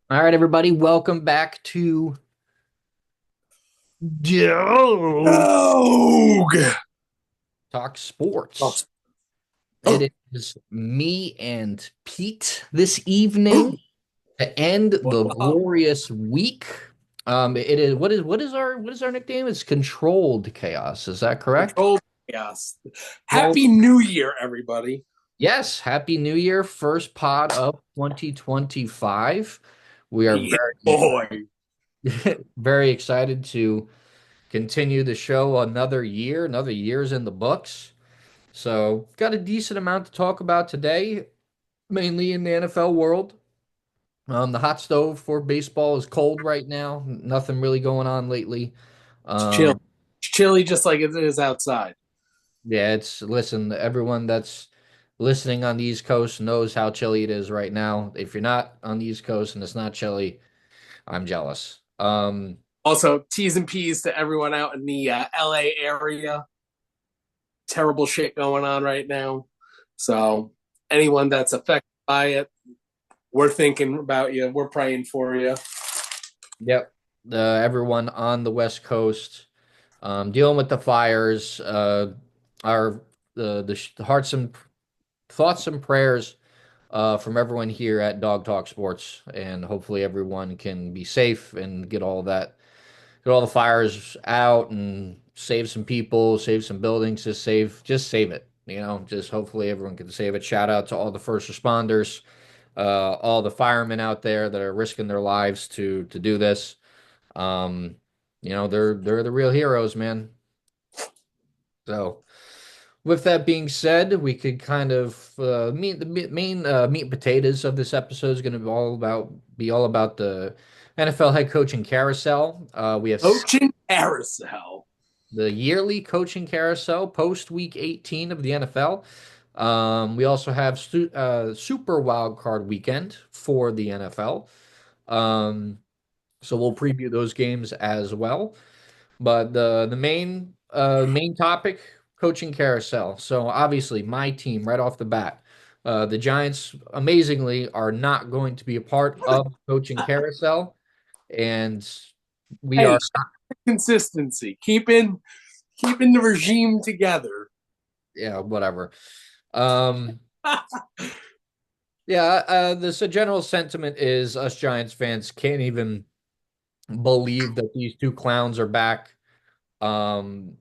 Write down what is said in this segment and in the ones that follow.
All right, everybody, welcome back to Joe Rogue. Talk Sports. Oh, It is me and Pete this evening to end what's the up? glorious week. It is what is our nickname? It's Controlled Chaos. Is that correct? Controlled chaos. Controlled. Happy New Year, everybody. Yes, Happy New Year, first pod of 2025. We are Yeah, boy. very excited to continue the show another year. Another year's in the books. So, got a decent amount to talk about today, mainly in the NFL world. The hot stove for baseball is cold right now. Nothing really going on lately. It's chill. Um, It's chilly just like it is outside. yeah, listen, everyone that's listening on the East Coast knows how chilly it is right now. If you're not on the East Coast and it's not chilly, I'm jealous. Also, T's and P's to everyone out in the LA area. Terrible shit going on right now. So, anyone that's affected by it, we're thinking about you. We're praying for you. Yep. Everyone on the West Coast dealing with the fires. Our the hearts and thoughts and prayers from everyone here at Dog Talk Sports, and hopefully everyone can be safe and get all the fires out and save some people, save some buildings, just save it. Just hopefully everyone can save it. Shout out to all the first responders, all the firemen out there that are risking their lives to do this. Um, they're the real heroes, man. So, with that being said, we could kind of meet the main meat and potatoes of this episode is going to be all about the NFL head coaching carousel. We have Coaching carousel. the yearly coaching carousel post week 18 of the NFL. We also have Super Wild Card Weekend for the NFL. Um, so we'll preview those games as well. But the main topic, coaching carousel. So obviously, my team right off the bat, the Giants, amazingly, are not going to be a part of coaching carousel, and we Hey, are. consistency. Keeping the regime together. Yeah, whatever. Um, yeah, the general sentiment is us Giants fans can't even believe that these two clowns are back. Um,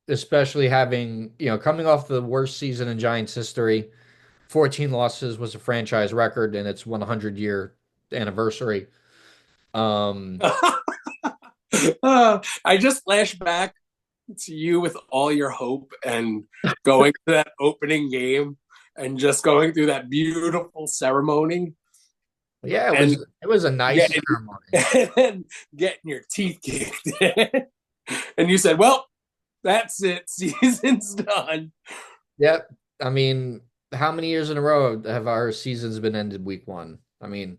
Especially having, coming off the worst season in Giants history. 14 losses was a franchise record in its 100-year anniversary. Um, I just flashed back to you with all your hope and going to that opening game and just going through that beautiful ceremony yeah, it and was it was a nice getting ceremony. and getting your teeth kicked in. And you said, "Well, that's it. Season's done." Yep. I mean, how many years in a row have our seasons been ended week one? I mean,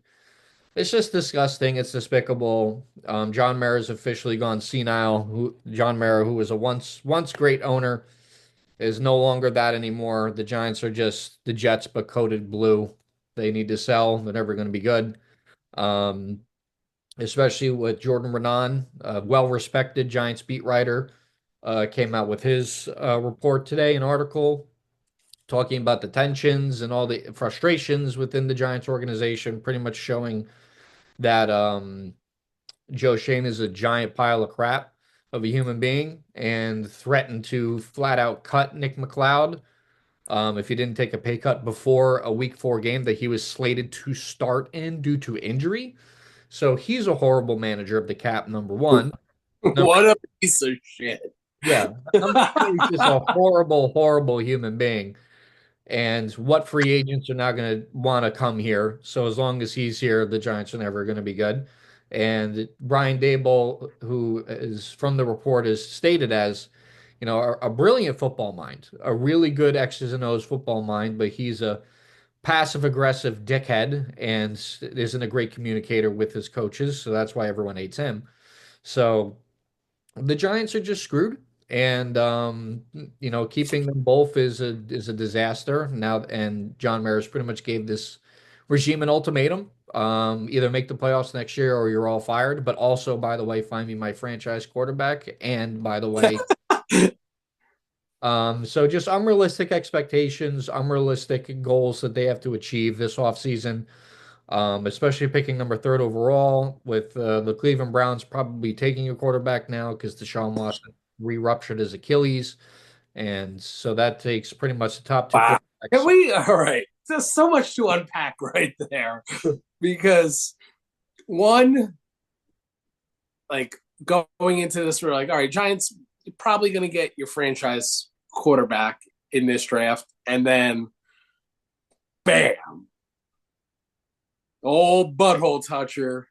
it's just disgusting. It's despicable. John Mara's officially gone senile. John Mara, who was a once great owner, is no longer that anymore. The Giants are just the Jets, but coated blue. They need to sell. They're never going to be good. Um, Especially with Jordan Renan, a well-respected Giants beat writer, came out with his report today, an article talking about the tensions and all the frustrations within the Giants organization, pretty much showing that Joe Shane is a giant pile of crap of a human being and threatened to flat out cut Nick McLeod if he didn't take a pay cut before a week four game that he was slated to start in due to injury. So he's a horrible manager of the cap, number one. Number What a piece of shit. Yeah. Number two, he's just a horrible, horrible human being. And what free agents are now going to want to come here? So as long as he's here, the Giants are never going to be good. And Brian Daboll, who is from the report, is stated as, a brilliant football mind, a really good X's and O's football mind, but he's a passive aggressive dickhead and isn't a great communicator with his coaches. So that's why everyone hates him. So the Giants are just screwed. And keeping them both is a disaster now. And John Maris pretty much gave this regime an ultimatum. Either make the playoffs next year or you're all fired. But also, by the way, find me my franchise quarterback. And by the way, so just unrealistic expectations, unrealistic goals that they have to achieve this offseason, especially picking number third overall with the Cleveland Browns probably taking a quarterback now because Deshaun Watson re-ruptured his Achilles. And so that takes pretty much the top two Wow. Can quarterbacks. we? All right. There's so much to unpack right there because one, like going into this, we're like, all right, Giants, you're probably going to get your franchise quarterback in this draft. And then, bam, old butthole toucher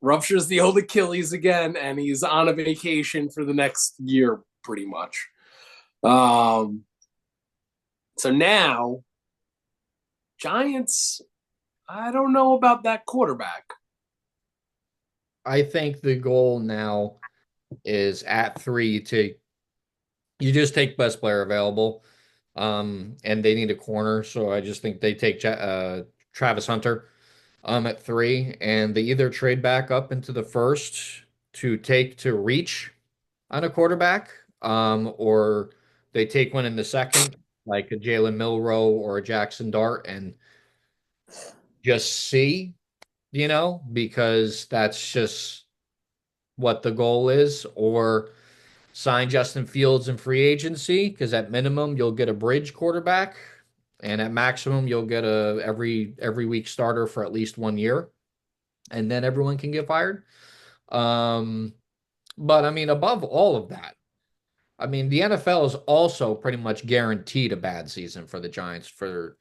ruptures the old Achilles again, and he's on a vacation for the next year, pretty much. Um, so now, Giants, I don't know about that quarterback. I think the goal now is at three to you just take best player available. And they need a corner, so I just think they take Travis Hunter at three, and they either trade back up into the first to reach on a quarterback, or they take one in the second, like a Jalen Milroe or a Jackson Dart, and just see, because that's just what the goal is, or sign Justin Fields in free agency because at minimum you'll get a bridge quarterback, and at maximum you'll get a every week starter for at least 1 year, and then everyone can get fired. Um, but I mean, above all of that, I mean, the NFL is also pretty much guaranteed a bad season for the Giants for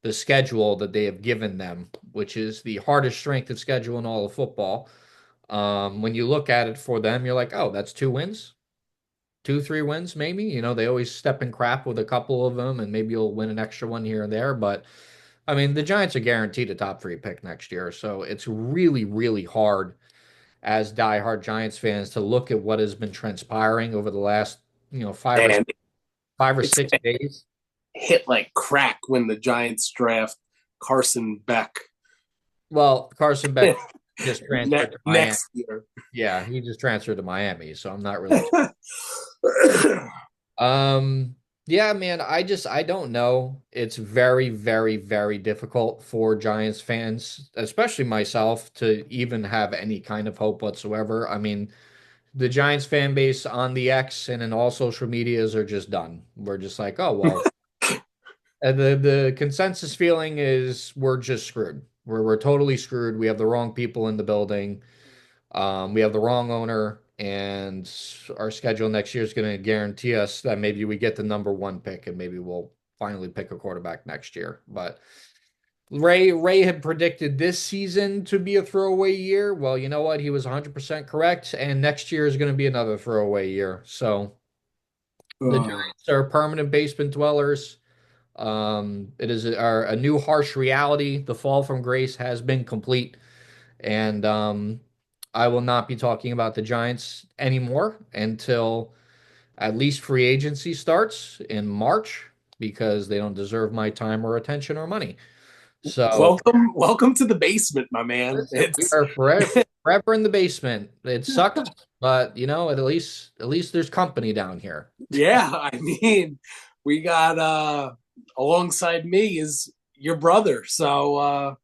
the schedule that they have given them, which is the hardest strength of schedule in all of football. When you look at it for them, you're like, oh, that's 2 wins. 2, 3 wins, maybe. They always step in crap with a couple of them, and maybe you'll win an extra one here and there. But I mean, the Giants are guaranteed a top three pick next year. So it's really, really hard as diehard Giants fans to look at what has been transpiring over the last, five or And 5 or 6 days. hit like crack when the Giants draft Carson Beck Well, Carson Beck just transferred to Miami. next year. Yeah, he just transferred to Miami, so I'm not really. Yeah, man, I don't know. It's very, very, very difficult for Giants fans, especially myself, to even have any kind of hope whatsoever. I mean, the Giants fan base on the X and in all social medias are just done. We're just like, oh well. And the consensus feeling is we're just screwed. We're totally screwed. We have the wrong people in the building. We have the wrong owner, and our schedule next year is going to guarantee us that maybe we get the number one pick, and maybe we'll finally pick a quarterback next year. But Ray had predicted this season to be a throwaway year. Well, you know what? He was 100% correct, and next year is going to be another throwaway year. So the Giants are permanent basement dwellers. It is a new harsh reality. The fall from grace has been complete. And I will not be talking about the Giants anymore until at least free agency starts in March because they don't deserve my time or attention or money. So Welcome to the basement, my man. listen, we are forever in the basement. It sucks, but at least there's company down here. Yeah, I mean, we got alongside me is your brother, so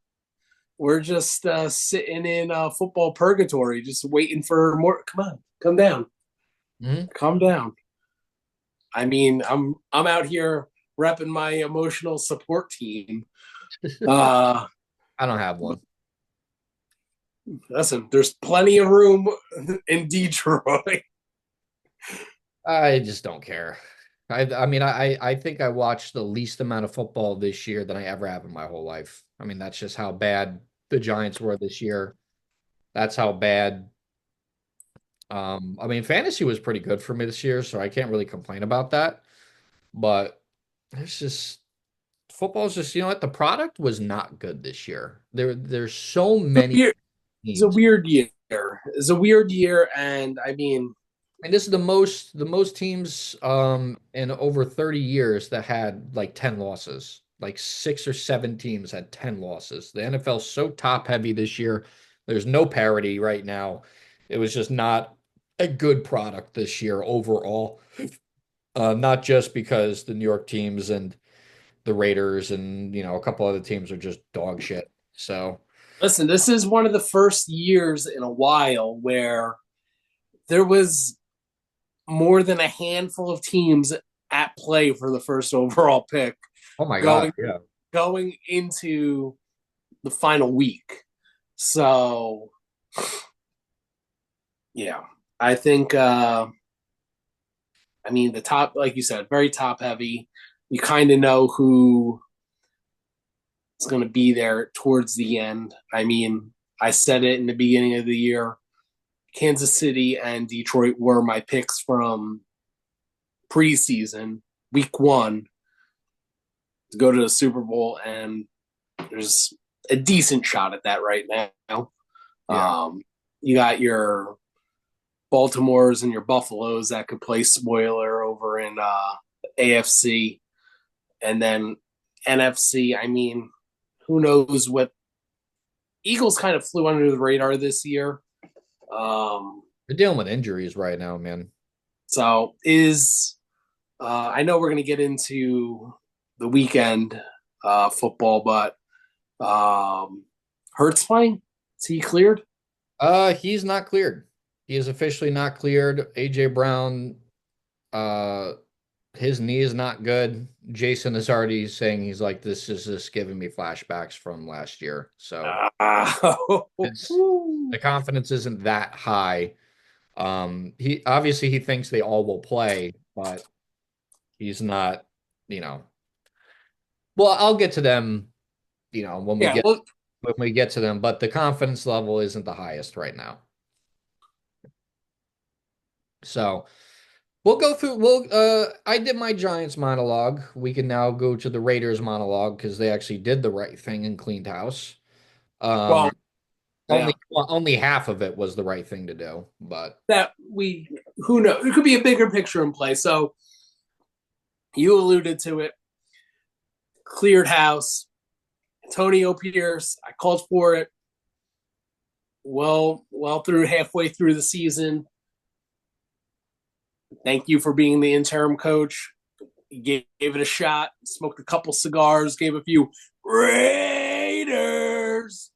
we're just sitting in football purgatory, just waiting for more. Come on, come down, Mhm. calm down. I mean, I'm out here repping my emotional support team. Uh, I don't have one. listen, there's plenty of room in Detroit. I just don't care. I mean, I think I watched the least amount of football this year than I ever have in my whole life. I mean, that's just how bad the Giants were this year. That's how bad. I mean, fantasy was pretty good for me this year, so I can't really complain about that. But it's just football's just, what, the product was not good this year. There's so many It's a teams. weird year. It's a weird year, and I mean, And this is the most teams in over 30 years that had like 10 losses. like 6 or 7 teams had 10 losses. The NFL's so top heavy this year. There's no parity right now. It was just not a good product this year overall. Not just because the New York teams and the Raiders and a couple other teams are just dog shit. So, Listen, this is one of the first years in a while where there was more than a handful of teams at play for the first overall pick oh my God, going yeah. going into the final week. So yeah, I think I mean the top, like you said, very top heavy. You kind of know who is going to be there towards the end. I mean, I said it in the beginning of the year. Kansas City and Detroit were my picks from preseason, week one, to go to the Super Bowl, and there's a decent shot at that right now. Yeah. You got your Baltimores and your Buffaloes that could play spoiler over in AFC, and then NFC. I mean, who knows what Eagles kind of flew under the radar this year. Um, They're dealing with injuries right now, man. so is I know we're going to get into the weekend football, but Hurts playing? Is he cleared? He's not cleared. He is officially not cleared. AJ Brown, uh, his knee is not good. Jason is already saying he's like, this is just giving me flashbacks from last year. So it's the confidence isn't that high. He obviously he thinks they all will play, but he's not, you know. Well, I'll get to them, when we yeah. get Well, to them, but the confidence level isn't the highest right now. So we'll go through. I did my Giants monologue. We can now go to the Raiders monologue because they actually did the right thing and cleaned house. well, Um, yeah. only half of it was the right thing to do, but That we who knows? It could be a bigger picture in play. So you alluded to it. Cleared house. Antonio Pierce. I called for it. Well through halfway through the season. Thank you for being the interim coach. Gave it a shot. Smoked a couple cigars. Gave a few Raiders.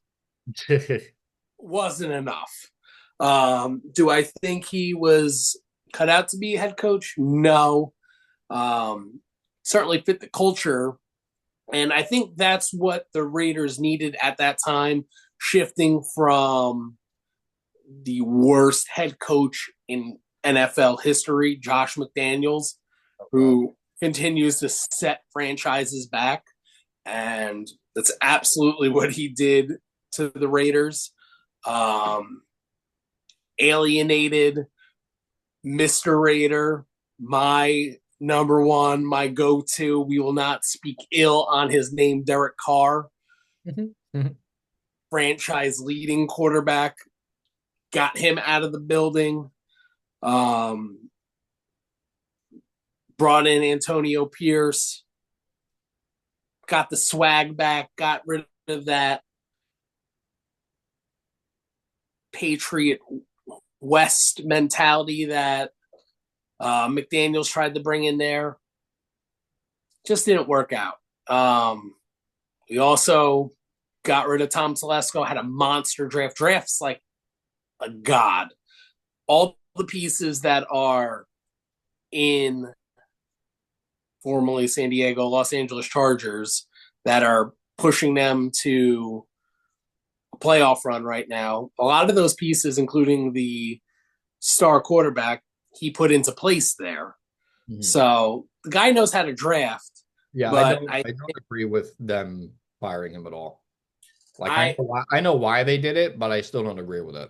Wasn't enough. Do I think he was cut out to be a head coach? No. Um, Certainly fit the culture. And I think that's what the Raiders needed at that time, shifting from the worst head coach in NFL history, Josh McDaniels, who continues to set franchises back. And that's absolutely what he did to the Raiders. Um, Alienated Mr. Raider, my number one, my go to. We will not speak ill on his name, Derek Carr, Mhm. Mhm. franchise leading quarterback. Got him out of the building. Um, Brought in Antonio Pierce. Got the swag back. Got rid of that Patriot West mentality that McDaniels tried to bring in there. Just didn't work out. We also got rid of Tom Telesco, had a monster draft. Drafts like a god. All the pieces that are in formerly San Diego, Los Angeles Chargers that are pushing them to a playoff run right now. A lot of those pieces, including the star quarterback, he put into place there. Mhm. So the guy knows how to draft, Yeah, I but don't I I don't agree with them firing him at all. Like I I know why they did it, but I still don't agree with it.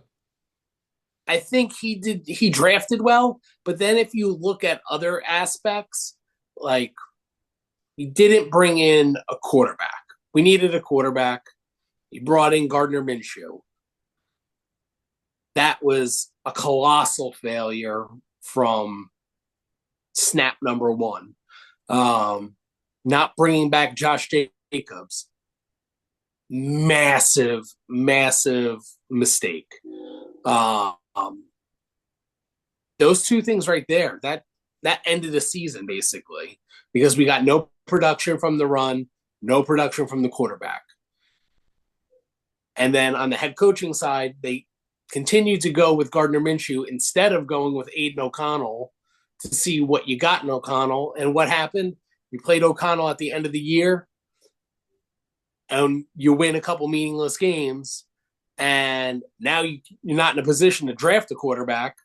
I think he drafted well, but then if you look at other aspects, like he didn't bring in a quarterback. We needed a quarterback. He brought in Gardner Minshew. That was a colossal failure from snap number one. Um, Not bringing back Josh Jacobs, massive, massive mistake. Um, those two things right there, that ended the season basically because we got no production from the run, no production from the quarterback. And then on the head coaching side, they continued to go with Gardner Minshew instead of going with Aiden O'Connell to see what you got in O'Connell. And what happened? You played O'Connell at the end of the year and you win a couple meaningless games. And now you're not in a position to draft a quarterback.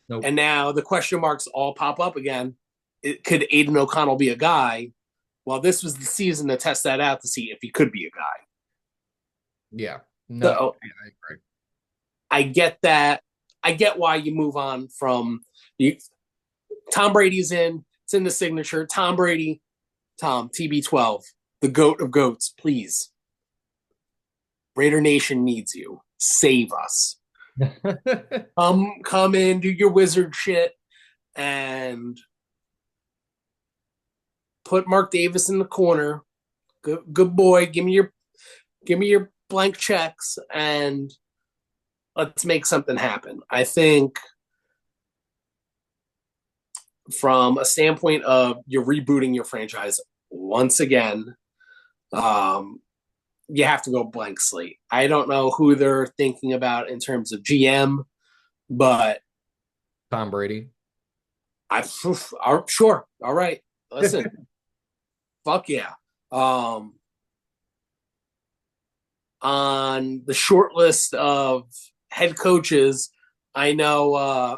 Nope. And now the question marks all pop up again. Could Aiden O'Connell be a guy? Well, this was the season to test that out to see if he could be a guy. Yeah. No, So yeah, I agree. I get that. I get why you move on from you. Tom Brady's in. It's in the signature. Tom Brady, Tom TB12, the goat of goats. Please, Raider Nation needs you. Save us. Come in, do your wizard shit, and put Mark Davis in the corner. Good boy. Give me your blank checks and let's make something happen. I think from a standpoint of you're rebooting your franchise once again, um, you have to go blank slate. I don't know who they're thinking about in terms of GM, but Tom Brady. I sure. All right. Listen, fuck yeah. Um, on the short list of head coaches, I know.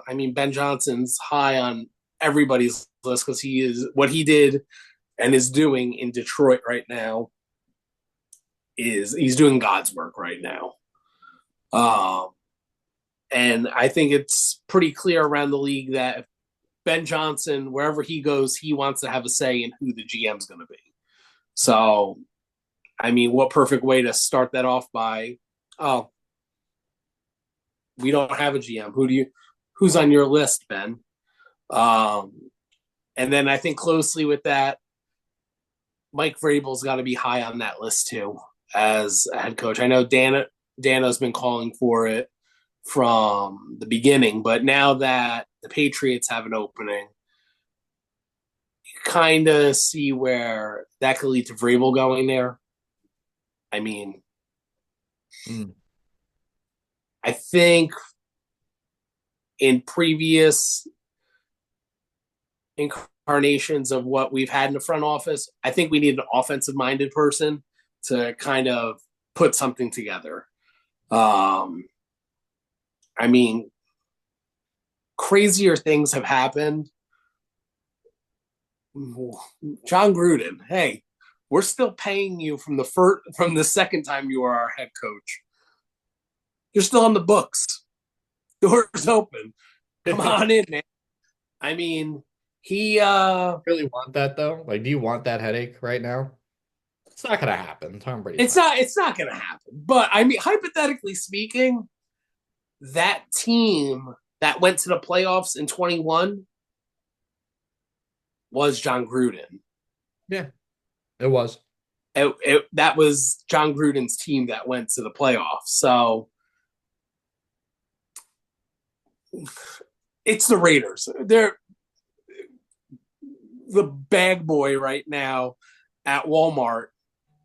I mean, Ben Johnson's high on everybody's list because he is what he did and is doing in Detroit right now. Is he's doing God's work right now. Um, and I think it's pretty clear around the league that Ben Johnson, wherever he goes, he wants to have a say in who the GM's going to be. So, I mean, what perfect way to start that off by, oh, we don't have a GM. Who's on your list, Ben? Um, and then I think closely with that, Mike Vrabel's got to be high on that list too as a head coach. I know Dano's been calling for it from the beginning, but now that the Patriots have an opening, you kind of see where that could lead to Vrabel going there. I mean, Mm. I think in previous incarnations of what we've had in the front office, I think we need an offensive minded person to kind of put something together. Um, I mean, crazier things have happened. John Gruden, hey, we're still paying you from the second time you were our head coach. You're still on the books. Doors open. Come on in, man. I mean, he Really want that though? Like, do you want that headache right now? It's not gonna happen. Tom Brady's it's not. not gonna happen. But I mean, hypothetically speaking, that team that went to the playoffs in 21 was John Gruden. Yeah, it was. That was John Gruden's team that went to the playoffs. So it's the Raiders. They're the bag boy right now at Walmart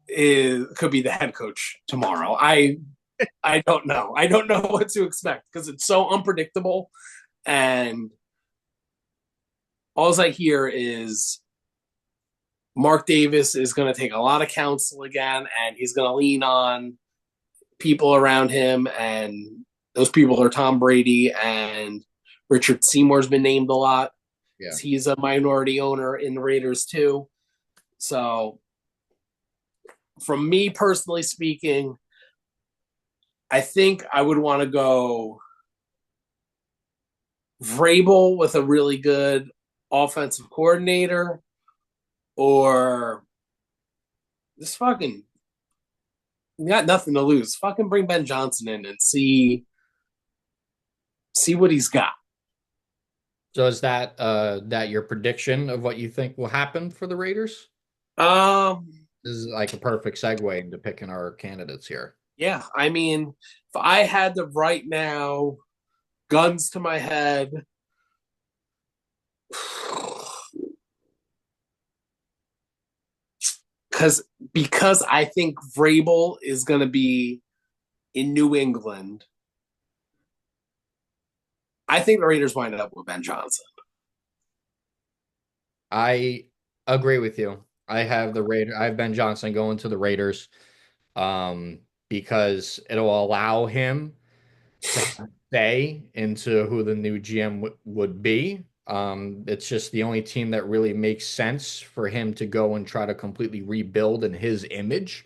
could be the head coach tomorrow. I don't know. I don't know what to expect because it's so unpredictable. And all I hear is Mark Davis is going to take a lot of counsel again, and he's going to lean on people around him. And those people are Tom Brady and Richard Seymour's been named a lot. Yeah. He's a minority owner in the Raiders too. So, from me personally speaking, I think I would want to go Vrabel with a really good offensive coordinator, or just fucking you got nothing to lose. Fucking bring Ben Johnson in and see what he's got. So is that your prediction of what you think will happen for the Raiders? Um, This is like a perfect segue into picking our candidates here. yeah, I mean, if I had to right now, guns to my head, because because I think Vrabel is going to be in New England. I think the Raiders wind up with Ben Johnson. I agree with you. I have Ben Johnson going to the Raiders, because it'll allow him to say into who the new GM would be. It's just the only team that really makes sense for him to go and try to completely rebuild in his image.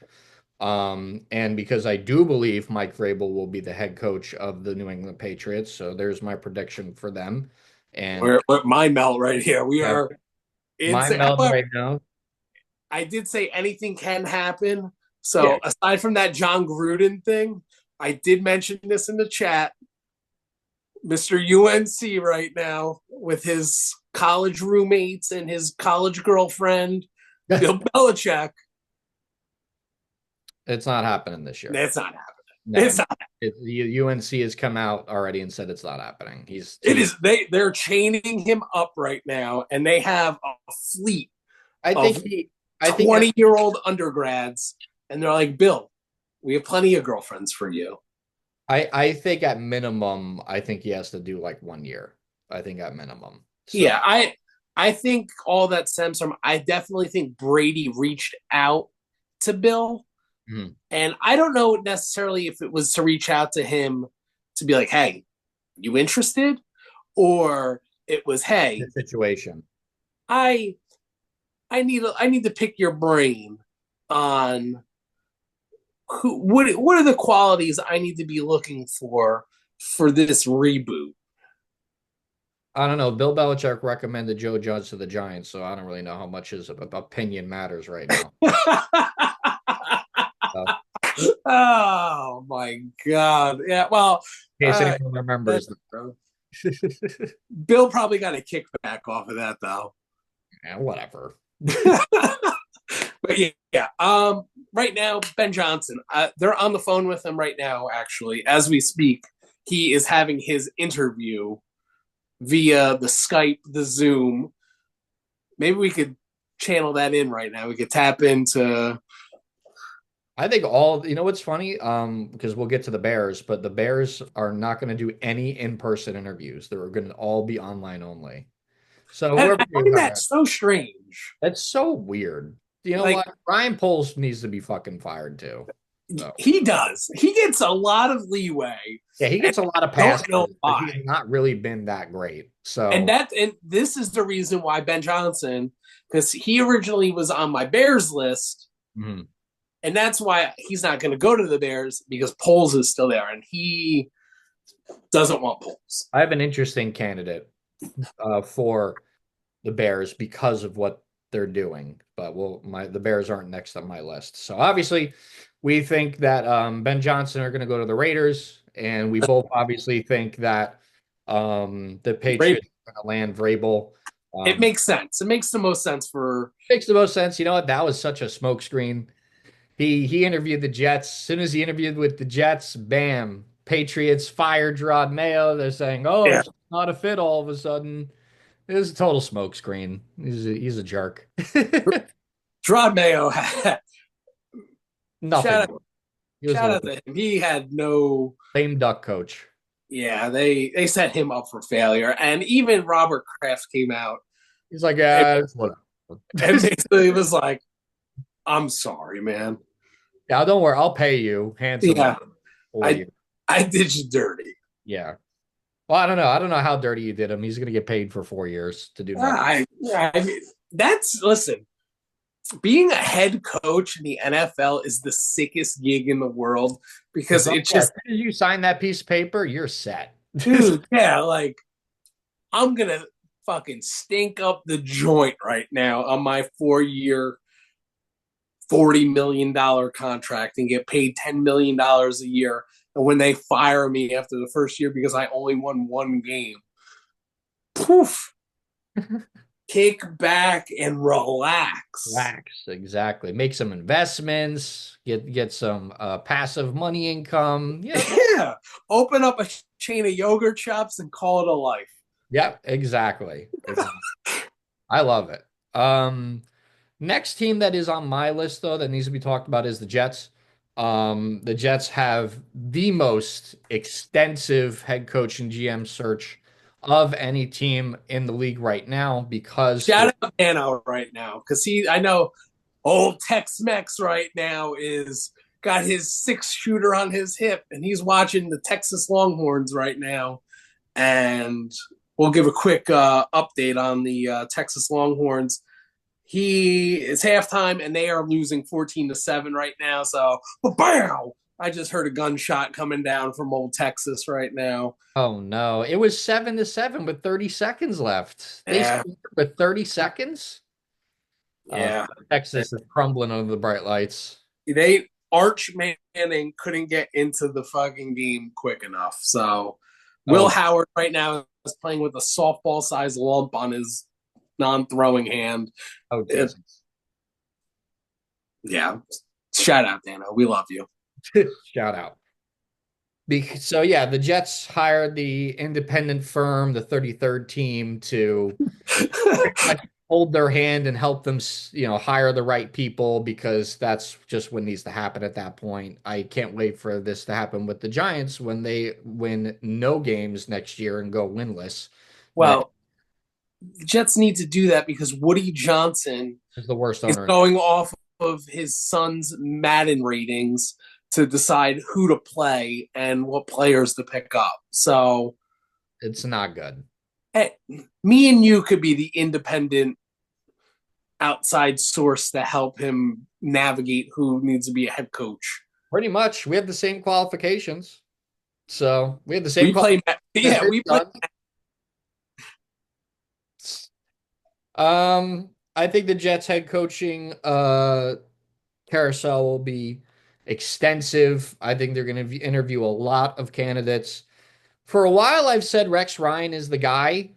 And because I do believe Mike Vrabel will be the head coach of the New England Patriots, so there's my prediction for them. And We're mind melt right here. We yeah, are my insane. meld However, right now. I did say anything can happen. Yeah, So aside from that John Gruden thing, I did mention this in the chat. Mr. UNC right now with his college roommates and his college girlfriend, Bill Belichick. it's not happening this year. That's not happening. No, It's not. UNC has come out already and said it's not happening. It He's is. They're chaining him up right now, and they have a fleet I think of he I think 20-year-old undergrads, and they're like, Bill, we have plenty of girlfriends for you. I think at minimum, I think he has to do like 1 year. I think at minimum. So Yeah, I think all that stems from I definitely think Brady reached out to Bill. mhm, And I don't know necessarily if it was to reach out to him to be like, hey, you interested? Or it was, the hey, situation. I I need to pick your brain on what are the qualities I need to be looking for this reboot. I don't know. Bill Belichick recommended Joe Judge to the Giants, so I don't really know how much his opinion matters right now. So, Oh my god. Yeah, well, in case uh, anyone that's remembers. Bill probably got a kickback off of that though. Whatever. But yeah. Right now, Ben Johnson, they're on the phone with him right now, actually, as we speak. He is having his interview via the Skype, the Zoom. Maybe we could channel that in right now. We could tap into. I think all, you know what's funny? Because we'll get to the Bears, but the Bears are not going to do any in-person interviews. They're going to all be online only. So whoever I you find that hire, so strange. that's so weird. You know Like, what? Ryan Poles needs to be fucking fired too. So he does. He gets a lot of leeway, yeah, he and gets a lot of I don't passes, know but why. he's not really been that great. And So this is the reason why Ben Johnson, because he originally was on my Bears list, mhm. and that's why he's not going to go to the Bears because Poles is still there, and he doesn't want Poles. I have an interesting candidate for the Bears because of what they're doing. But the Bears aren't next on my list. So obviously, we think that Ben Johnson are going to go to the Raiders, and we both obviously think that the Patriots are going to land Vrabel. It Um, makes sense. It makes the most sense for. makes the most sense. You know what? That was such a smokescreen. He interviewed the Jets. As soon as he interviewed with the Jets, bam, Patriots fired Rod Mayo. They're saying, "Oh, Yeah, it's not a fit." All of a sudden, it was a total smokescreen. He's a jerk. Gerard Mayo. Nothing. shout out, He was shout a out to him. He had no. lame duck coach. Yeah, they set him up for failure, and even Robert Kraft came out He's like, and, it's whatever. and basically was like, "I'm sorry, man. Yeah, don't worry. I'll pay you handsomely Yeah, for I you. I did you dirty. Yeah. Well, I don't know. I don't know how dirty you did him. He's gonna get paid for 4 years to do nothing. I mean, that's listen. Being a head coach in the NFL is the sickest gig in the world because Oh, it yeah, as just, soon as you sign that piece of paper, you're set. dude, yeah, like I'm gonna fucking stink up the joint right now on my 4 year, $40 million contract and get paid $10 million a year. And when they fire me after the first year because I only won one game, poof, kick back and relax. Relax, exactly. Make some investments, get some passive money income. Yep. Yeah. Open up a chain of yogurt shops and call it a life. Yep, exactly. I love it. Next team that is on my list though that needs to be talked about is the Jets. The Jets have the most extensive head coach and GM search of any team in the league right now because for Shout out Dano right now because I know old Tex Mex right now is got his six shooter on his hip and he's watching the Texas Longhorns right now. And we'll give a quick update on the Texas Longhorns. He is halftime and they are losing 14-7 right now. So, bam! I just heard a gunshot coming down from old Texas right now. oh no, it was 7-7 with 30 seconds left. They Yeah, scored with 30 seconds. Uh, yeah. Texas is crumbling under the bright lights. They Arch Manning couldn't get into the fucking game quick enough. So Will Oh, Howard right now is playing with a softball sized lump on his non-throwing hand. oh It, Jesus. yeah. Shout out, Dano. We love you. Shout out. So yeah, the Jets hired the independent firm, the 33rd team, to pretty much hold their hand and help them, hire the right people because that's just what needs to happen at that point. I can't wait for this to happen with the Giants when they win no games next year and go winless. That Well, the Jets need to do that because Woody Johnson is the worst is owner. going off of his son's Madden ratings to decide who to play and what players to pick up. So, It's not good. hey, me and you could be the independent outside source to help him navigate who needs to be a head coach. Pretty much, we have the same qualifications. So we have the same We play, qualifications as yeah, his we play. son. I think the Jets head coaching carousel will be extensive. I think they're going to interview a lot of candidates. For a while, I've said Rex Ryan is the guy.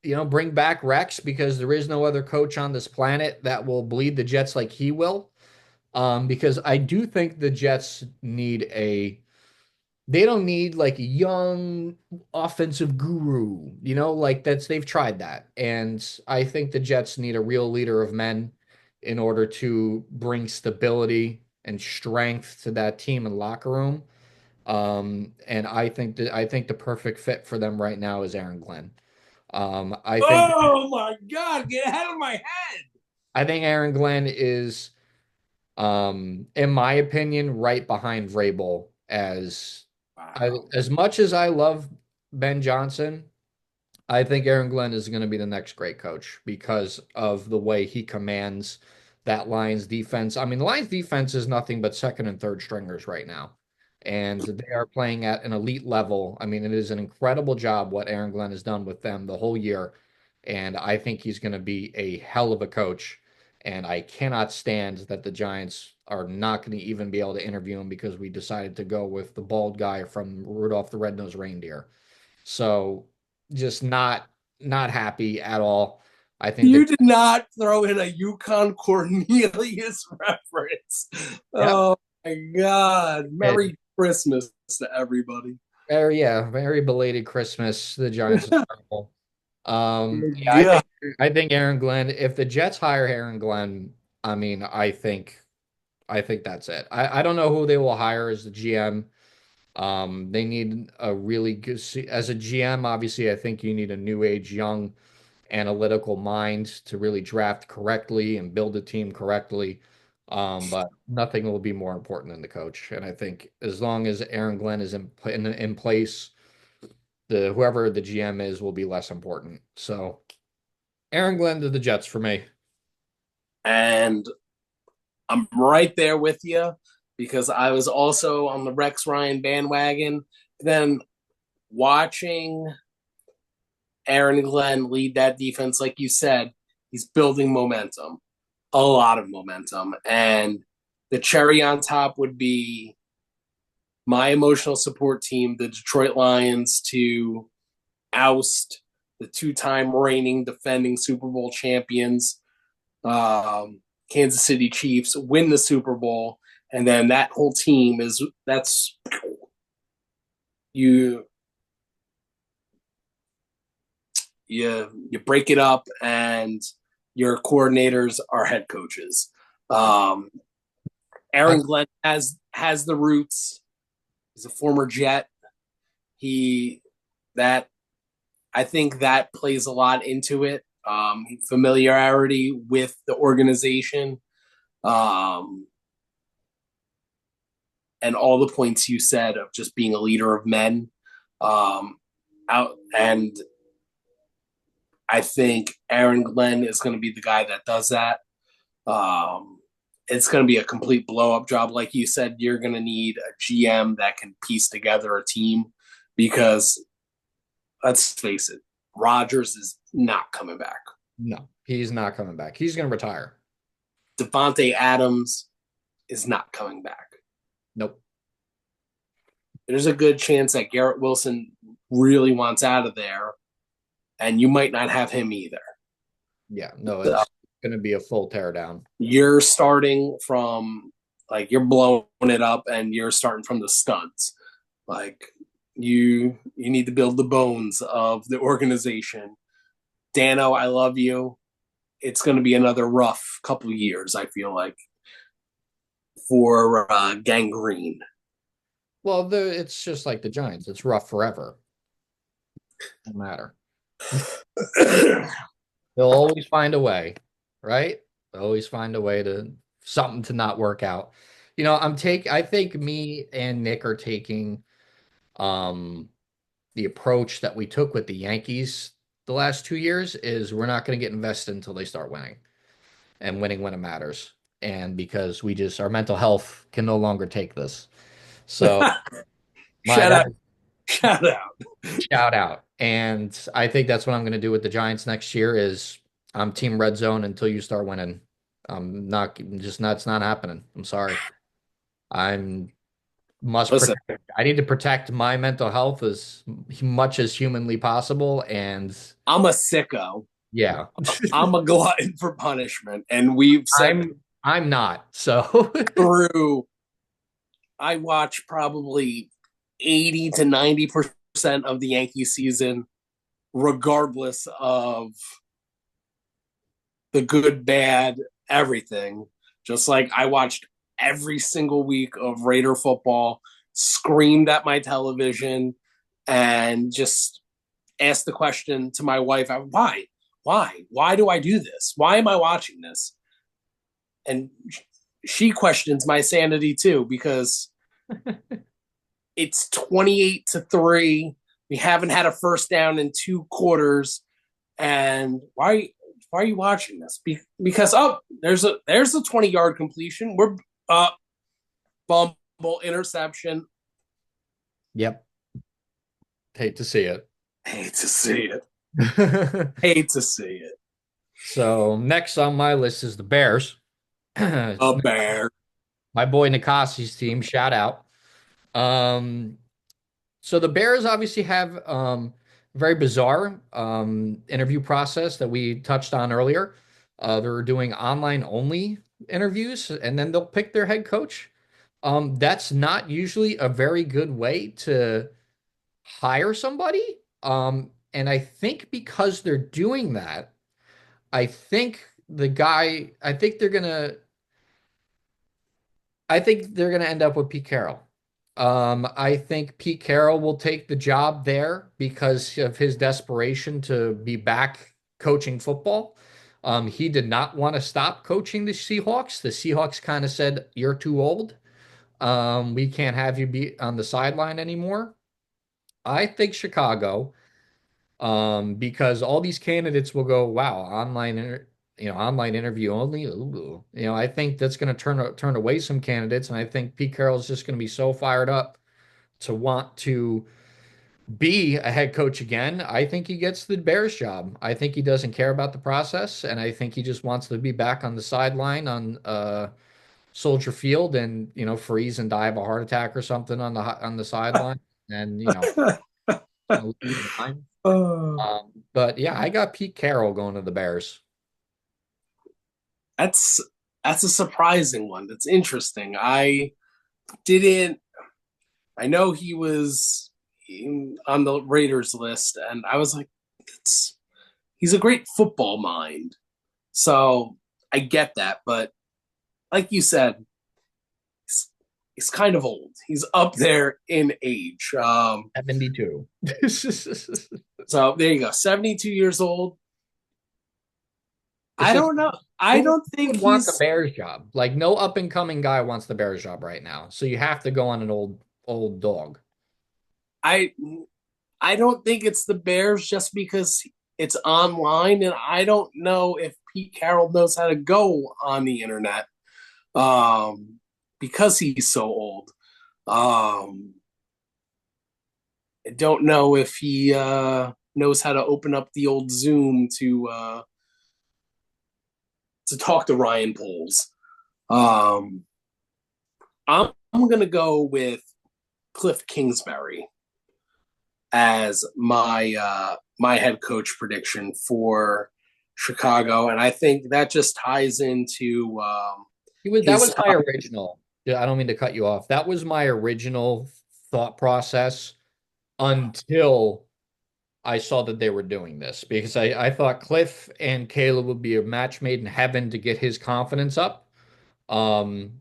Bring back Rex because there is no other coach on this planet that will bleed the Jets like he will. Because I do think the Jets they don't need like a young offensive guru, like they've tried that. And I think the Jets need a real leader of men in order to bring stability and strength to that team and locker room. And I think the perfect fit for them right now is Aaron Glenn. I think Oh my God, get ahead of my head. I think Aaron Glenn is, in my opinion, right behind Vrabel Wow. as much as I love Ben Johnson. I think Aaron Glenn is going to be the next great coach because of the way he commands that Lions defense. I mean, the Lions defense is nothing but second and third stringers right now. And they are playing at an elite level. I mean, it is an incredible job what Aaron Glenn has done with them the whole year. And I think he's going to be a hell of a coach. And I cannot stand that the Giants are not going to even be able to interview him because we decided to go with the bald guy from Rudolph the Red-Nosed Reindeer. So just not happy at all. I think You that did not throw in a Yukon Cornelius reference. yep, Oh my God. it, Merry Christmas to everybody. very belated Christmas. The Giants are terrible. Yeah, I Yeah. think I think Aaron Glenn. If the Jets hire Aaron Glenn, I mean, I think that's it. I don't know who they will hire as the GM. They need a really good as a GM. Obviously, I think you need a new age, young analytical mind to really draft correctly and build a team correctly. But nothing will be more important than the coach. And I think as long as Aaron Glenn is in place, the whoever the GM is will be less important. So Aaron Glenn to the Jets for me. And I'm right there with you because I was also on the Rex Ryan bandwagon. Then watching Aaron Glenn lead that defense, like you said, he's building momentum, a lot of momentum. And the cherry on top would be my emotional support team, the Detroit Lions, to oust the two-time reigning defending Super Bowl champions, Kansas City Chiefs, win the Super Bowl, and then that whole team is that's you you break it up, and your coordinators are head coaches. Um, I, Aaron Glenn has the roots. He's a former Jet. He that I think that plays a lot into it. Familiarity with the organization, um, and all the points you said of just being a leader of men. Out and I think Aaron Glenn is going to be the guy that does that. Um, it's going to be a complete blow up job. Like you said, you're going to need a GM that can piece together a team because let's face it, Rodgers is not coming back. no, he's not coming back. He's going to retire. Devontae Adams is not coming back. Nope. There's a good chance that Garrett Wilson really wants out of there, and you might not have him either. Yeah, no, So it's going to be a full teardown. you're starting from you're blowing it up, and you're starting from the studs. Like you need to build the bones of the organization. Dano, I love you. It's going to be another rough couple years. I feel like for gangrene. Well, it's just like the Giants. It's rough forever. No matter. They'll always find a way, right? They'll always find a way to something to not work out. I think me and Nick are taking um the approach that we took with the Yankees the last 2 years is we're not going to get invested until they start winning and winning when it matters. And because our mental health can no longer take this. So my Shout that out! Shout out! shout out. And I think that's what I'm going to do with the Giants next year is I'm team red zone until you start winning. I'm not just not, it's not happening. I'm sorry. I'm must Listen, protect. I need to protect my mental health as much as humanly possible. And I'm a sicko. yeah, I'm a glutton for punishment, and we've said I'm not. So through. I watch probably 80 to 90% of the Yankee season, regardless of the good, bad, everything. Just like I watched every single week of Raider football, screamed at my television, and just asked the question to my wife, why? Why do I do this? Why am I watching this? And she questions my sanity too, because it's 28-3. We haven't had a first down in 2 quarters. And why are you watching this? Because there's a 20-yard completion. We're fumble, interception. yep, hate to see it. Hate to see it. Hate to see it. So next on my list is the Bears. It's A bear. my boy Nikasi's team. Shout out. Um, so the Bears obviously have very bizarre interview process that we touched on earlier. They're doing online only interviews, and then they'll pick their head coach. That's not usually a very good way to hire somebody. And I think because they're doing that, I think they're gonna end up with Pete Carroll. I think Pete Carroll will take the job there because of his desperation to be back coaching football. He did not want to stop coaching the Seahawks. The Seahawks kind of said, "You're too old. We can't have you be on the sideline anymore." I think Chicago, because all these candidates will go, "Wow, online interview only." Ooh. I think that's going to turn away some candidates, and I think Pete Carroll's just going to be so fired up to want to be a head coach again. I think he gets the Bears job. I think he doesn't care about the process, and I think he just wants to be back on the sideline on Soldier Field and freeze and die of a heart attack or something on the sideline, and I'll leave mine. Uh, But yeah, I got Pete Carroll going to the Bears. that's that's a surprising one. That's interesting. Didn't I know he was on the Raiders list, and I was like, it's he's a great football mind. So I get that, but like you said, he's, he's kind of old. He's up there in age. 72. So there you go, 72 years old. It's I just don't know. I who don't think would want the he's. Bears job? Like no up and coming guy wants the Bears job right now. So you have to go on an old dog. I I don't think it's the Bears just because it's online, and I don't know if Pete Carroll knows how to go on the internet because he's so old. Um, I don't know if he knows how to open up the old Zoom to talk to Ryan Poles. Um, I'm gonna go with Cliff Kingsbury as my head coach prediction for Chicago, and I think that just ties into That his. was my original. Yeah, I don't mean to cut you off. That was my original thought process until I saw that they were doing this because I thought Cliff and Caleb would be a match made in heaven to get his confidence up.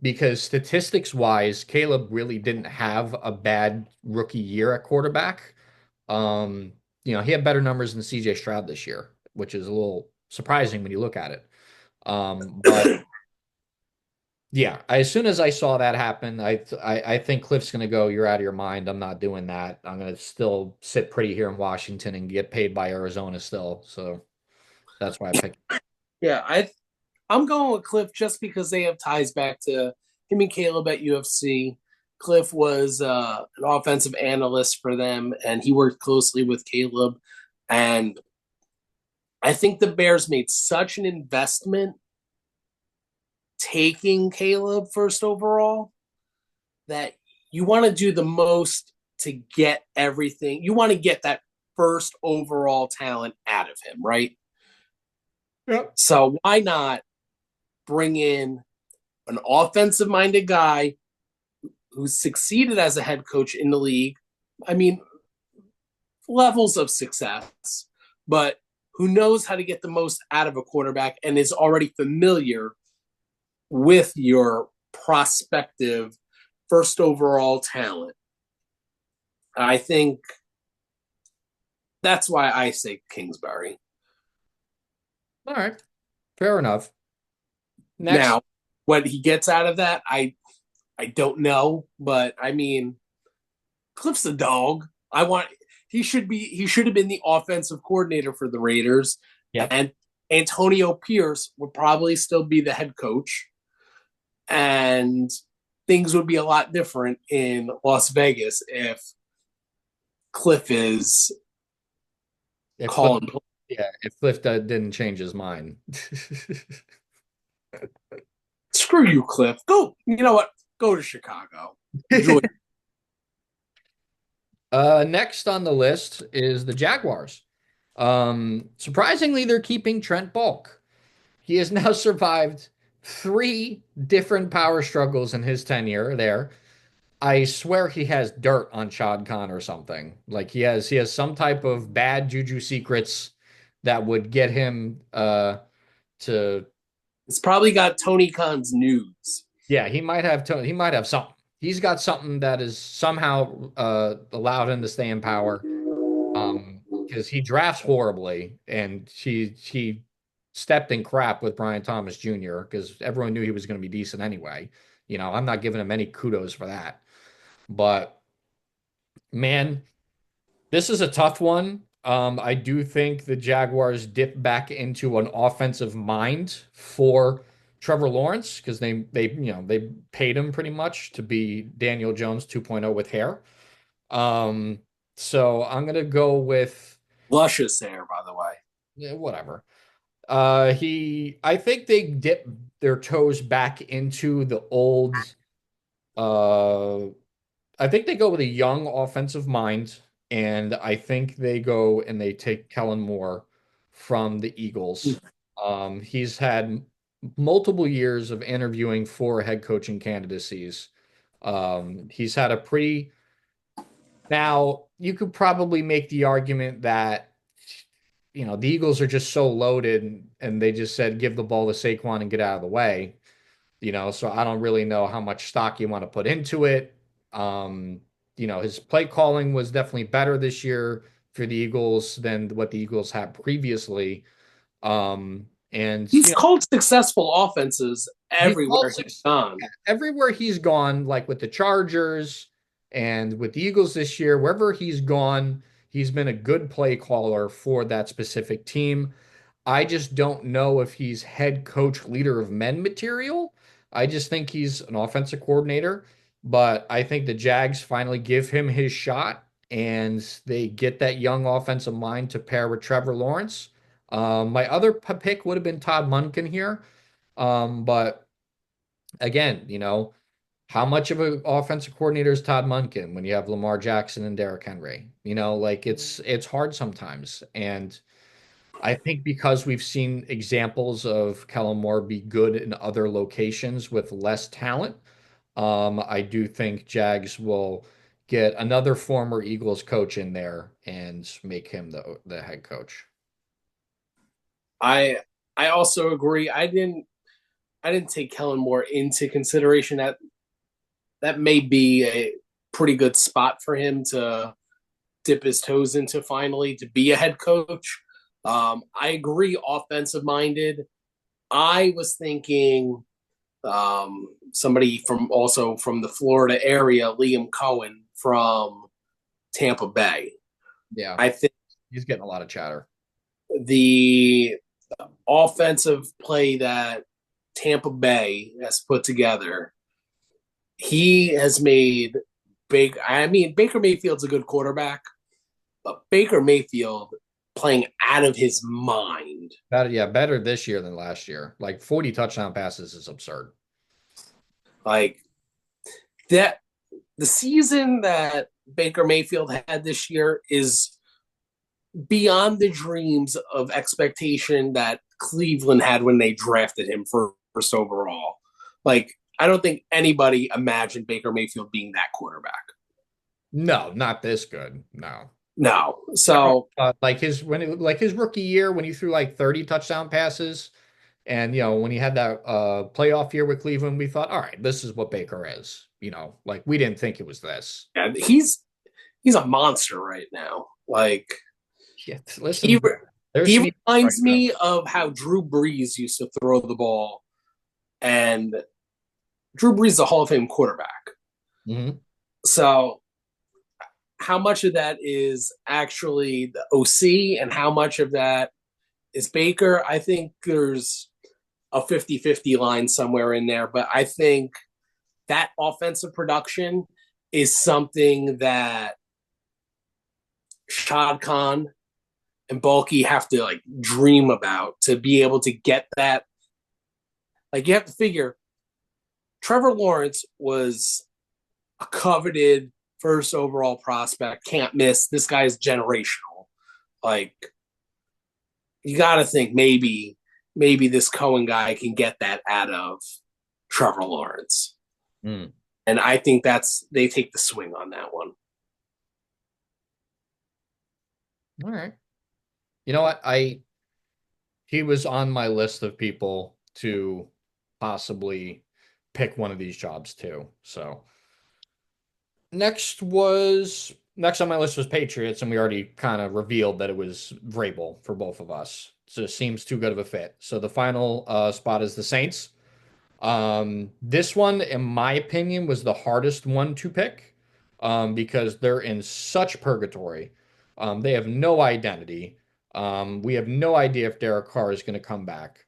Because statistics wise, Caleb really didn't have a bad rookie year at quarterback. Um, he had better numbers than CJ Stroud this year, which is a little surprising when you look at it. But yeah, as soon as I saw that happen, I think Cliff's gonna go, you're out of your mind. I'm not doing that. I'm gonna still sit pretty here in Washington and get paid by Arizona still. So that's why I picked. Yeah, I'm going with Cliff just because they have ties back to him and Caleb at UFC. Cliff was an offensive analyst for them, and he worked closely with Caleb. And I think the Bears made such an investment taking Caleb first overall that you want to do the most to get everything. You want to get that first overall talent out of him, right? Yep. So why not bring in an offensive minded guy who's succeeded as a head coach in the league? I mean, levels of success, but who knows how to get the most out of a quarterback and is already familiar with your prospective first overall talent. I think that's why I say Kingsbury. All right. Fair enough. Next. Now, what he gets out of that, I don't know, but I mean, Cliff's a dog. I want he should have been the offensive coordinator for the Raiders, Yep. and Antonio Pierce would probably still be the head coach, and things would be a lot different in Las Vegas if Cliff is If Cliff, calling. yeah, if Cliff didn't change his mind. Screw you, Cliff. Go. You know what? Go to Chicago. Enjoy. Next on the list is the Jaguars. Surprisingly, they're keeping Trent Bulk. He has now survived three different power struggles in his tenure there. I swear he has dirt on Shad Khan or something. Like he has some type of bad juju secrets that would get him to It's probably got Tony Khan's nudes. yeah, he might have something. He's got something that is somehow allowed him to stay in power. Because he drafts horribly, and he stepped in crap with Brian Thomas Jr. because everyone knew he was going to be decent anyway. I'm not giving him any kudos for that. But man, this is a tough one. I do think the Jaguars dip back into an offensive mind for Trevor Lawrence because they paid him pretty much to be Daniel Jones 2.0 with hair. Um, so I'm gonna go with Luscious hair, by the way. yeah, whatever. I think they dip their toes back into the old. Uh, I think they go with a young offensive mind. and I think they go and they take Kellen Moore from the Eagles. He's had multiple years of interviewing for head coaching candidacies. He's had a pretty now you could probably make the argument that the Eagles are just so loaded and they just said give the ball to Saquon and get out of the way. So I don't really know how much stock you want to put into it. Um, his play calling was definitely better this year for the Eagles than what the Eagles had previously. And He's called successful offenses he's everywhere also he's gone. everywhere he's gone, like with the Chargers and with the Eagles this year, wherever he's gone, he's been a good play caller for that specific team. I just don't know if he's head coach, leader of men material. I just think he's an offensive coordinator, but I think the Jags finally give him his shot and they get that young offensive mind to pair with Trevor Lawrence. My other pick would have been Todd Munkin here. But again, how much of an offensive coordinator is Todd Munkin when you have Lamar Jackson and Derrick Henry? Like it's hard sometimes. And I think because we've seen examples of Kellen Moore be good in other locations with less talent, I do think Jags will get another former Eagles coach in there and make him the head coach. I I also agree. I didn't take Kellen Moore into consideration. That may be a pretty good spot for him to dip his toes into finally to be a head coach. I agree, offensive minded. I was thinking somebody from also from the Florida area, Liam Cohen from Tampa Bay. Yeah, I think he's getting a lot of chatter. the offensive play that Tampa Bay has put together, he has made big. I mean, Baker Mayfield's a good quarterback, but Baker Mayfield playing out of his mind. Better, yeah, better this year than last year. Like 40 touchdown passes is absurd. Like that, the season that Baker Mayfield had this year is beyond the dreams of expectation that Cleveland had when they drafted him first overall. Like, I don't think anybody imagined Baker Mayfield being that quarterback. No, not this good. No. No. So, Like his rookie year when he threw like 30 touchdown passes and when he had that playoff year with Cleveland, we thought, all right, this is what Baker is. Like we didn't think it was this. yeah, he's a monster right now. Like, Yeah, he listen, there's he Sneak right reminds now. me of how Drew Brees used to throw the ball, and Drew Brees is a Hall of Fame quarterback. Hmm. So how much of that is actually the OC and how much of that is Baker? I think there's a 50-50 line somewhere in there, but I think that offensive production is something that Shad Khan and Bulky have to like dream about to be able to get that. Like you have to figure Trevor Lawrence was a coveted first overall prospect, can't miss. This guy is generational. Like you got to think maybe this Cohen guy can get that out of Trevor Lawrence. Mm. And I think they take the swing on that one. All right. You know what? He was on my list of people to possibly pick one of these jobs too. So next on my list was Patriots, and we already kind of revealed that it was Vrabel for both of us. So it seems too good of a fit. So the final spot is the Saints. This one, in my opinion, was the hardest one to pick because they're in such purgatory. They have no identity. We have no idea if Derek Carr is going to come back.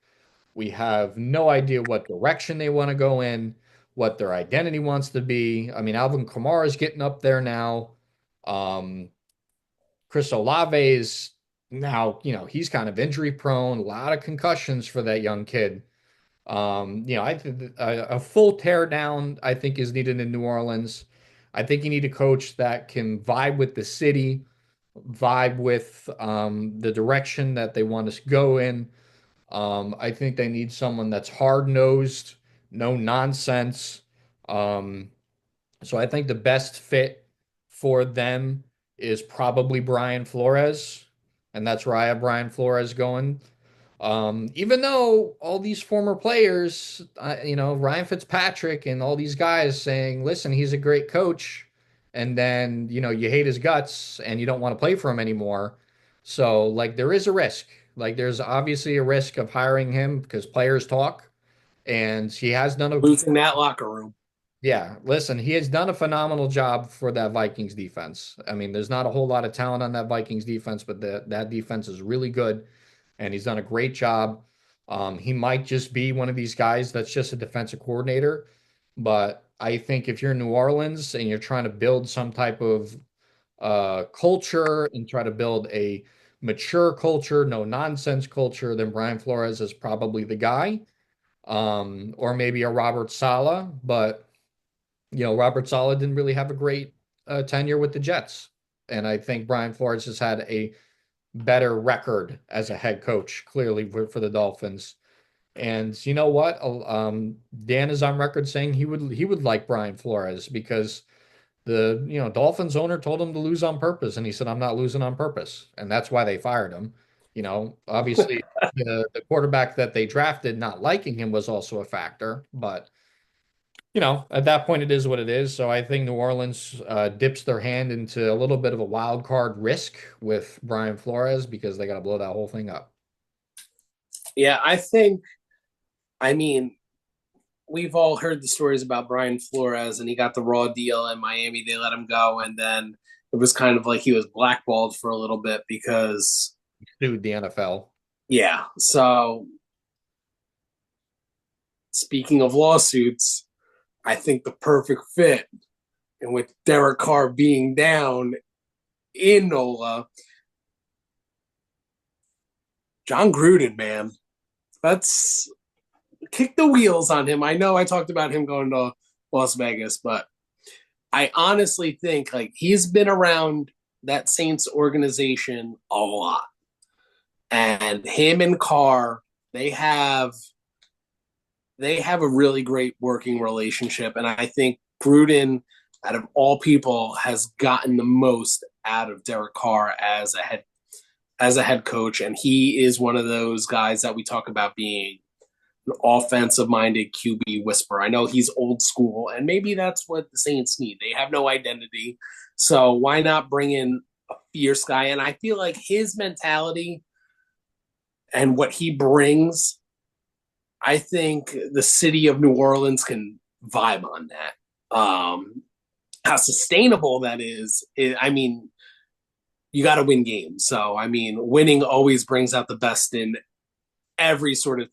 We have no idea what direction they want to go in, what their identity wants to be. I mean, Alvin Kamara is getting up there now. Um, Chris Olave is now, he's kind of injury prone, a lot of concussions for that young kid. I think a full tear down, I think, is needed in New Orleans. I think you need a coach that can vibe with the city. vibe with the direction that they want us to go in. I think they need someone that's hard-nosed, no nonsense. Um, so I think the best fit for them is probably Brian Flores, and that's where I have Brian Flores going. Even though all these former players, Ryan Fitzpatrick and all these guys saying, listen, he's a great coach, and then, you hate his guts and you don't want to play for him anymore. So, like, there is a risk. Like, there's obviously a risk of hiring him because players talk, and he has done a Losing that locker room. yeah, listen, he has done a phenomenal job for that Vikings defense. I mean, there's not a whole lot of talent on that Vikings defense, but that defense is really good, and he's done a great job. He might just be one of these guys that's just a defensive coordinator, but I think if you're in New Orleans and you're trying to build some type of culture and try to build a mature culture, no nonsense culture, then Brian Flores is probably the guy. Or maybe a Robert Saleh, but Robert Saleh didn't really have a great tenure with the Jets. And I think Brian Flores has had a better record as a head coach, clearly for the Dolphins. And you know what? Dan is on record saying he would like Brian Flores because the Dolphins owner told him to lose on purpose, and he said, "I'm not losing on purpose," and that's why they fired him. Obviously the quarterback that they drafted not liking him was also a factor, but at that point, it is what it is. So I think New Orleans dips their hand into a little bit of a wild card risk with Brian Flores because they got to blow that whole thing up. Yeah, I think, I mean, we've all heard the stories about Brian Flores, and he got the raw deal in Miami. They let him go, and then it was kind of like he was blackballed for a little bit because, Dude, the NFL. yeah. So, speaking of lawsuits, I think the perfect fit, and with Derek Carr being down in NOLA, John Gruden, man, that's kick the wheels on him. I know I talked about him going to Las Vegas, but I honestly think like he's been around that Saints organization a lot. And him and Carr, they have they have a really great working relationship. And I think Gruden, out of all people, has gotten the most out of Derek Carr as a head coach. And he is one of those guys that we talk about being an offensive minded QB whisperer. I know he's old school, and maybe that's what the Saints need. They have no identity. So why not bring in a fierce guy? And I feel like his mentality and what he brings, I think the city of New Orleans can vibe on that. How sustainable that is, I mean, you got to win games. So, I mean, winning always brings out the best in every sort of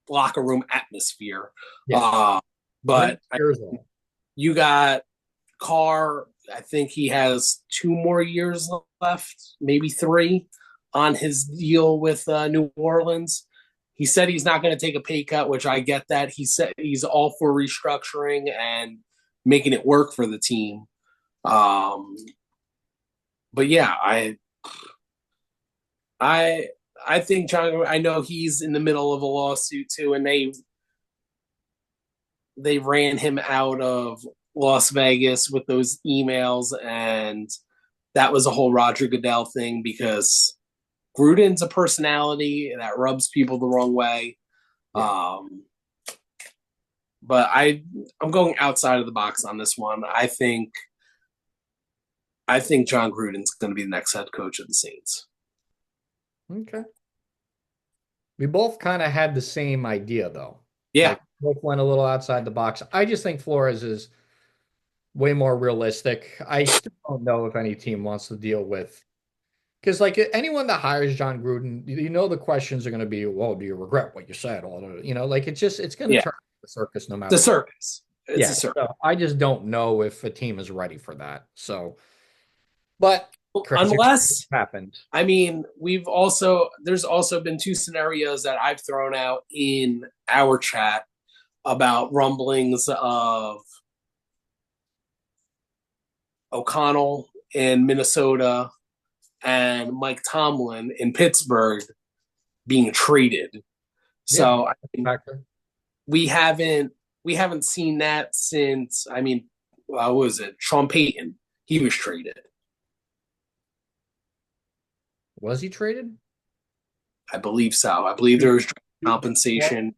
locker room atmosphere. Yeah. Uh, Win but Carousel. you got Carr. I think he has 2 more years left, maybe three, on his deal with New Orleans. He said he's not going to take a pay cut, which I get that. He said he's all for restructuring and making it work for the team. Um, but yeah, I I think John. I know he's in the middle of a lawsuit too, and they ran him out of Las Vegas with those emails, and that was a whole Roger Goodell thing because Gruden's a personality that rubs people the wrong way. Yeah. But I'm going outside of the box on this one. I think John Gruden's going to be the next head coach of the Saints. Okay. We both kind of had the same idea, though. Yeah, Like, both went a little outside the box. I just think Flores is way more realistic. I still don't know if any team wants to deal with because like anyone that hires John Gruden, the questions are going to be, well, do you regret what you said? Like it's going to yeah, turn into a circus no the matter what. circus. It's a Yeah, circus. so I just don't know if a team is ready for that. So, but crazy Unless, happened. I mean, there's also been two scenarios that I've thrown out in our chat about rumblings of O'Connell in Minnesota and Mike Tomlin in Pittsburgh being traded. Yeah, So I mean, factor. we haven't we haven't seen that since what was it? Sean Payton. He was traded. Was he traded? I believe so. I believe there Dude, was dude, what? compensation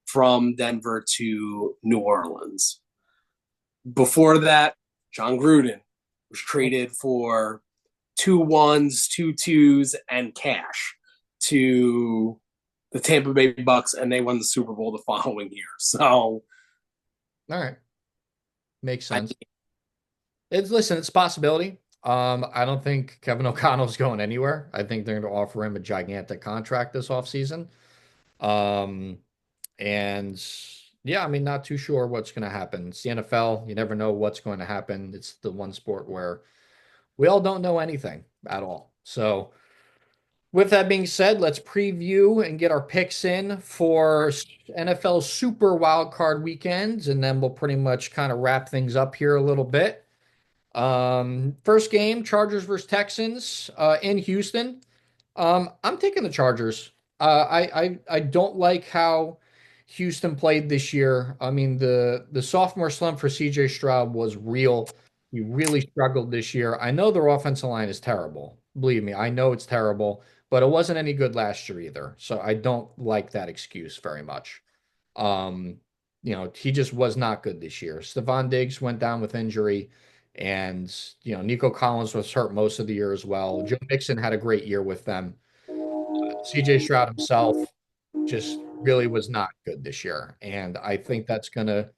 from Denver to New Orleans. Before that, John Gruden was traded for two ones, two twos, and cash to the Tampa Bay Bucks, and they won the Super Bowl the following year. So All right, makes I sense. It's a possibility. I don't think Kevin O'Connell's going anywhere. I think they're going to offer him a gigantic contract this offseason. Um, and yeah, I mean, not too sure what's going to happen. It's the NFL. You never know what's going to happen. It's the one sport where we all don't know anything at all. So, with that being said, let's preview and get our picks in for NFL Super Wild Card weekends, and then we'll pretty much kind of wrap things up here a little bit. First game, Chargers versus Texans in Houston. I'm taking the Chargers. I don't like how Houston played this year. I mean, the sophomore slump for CJ Stroud was real. He really struggled this year. I know their offensive line is terrible. Believe me, I know it's terrible, but it wasn't any good last year either. So I don't like that excuse very much. Um, he just was not good this year. Stephon Diggs went down with injury, and Nico Collins was hurt most of the year as well. Joe Mixon had a great year with them. CJ Stroud himself just really was not good this year. And I think that's going to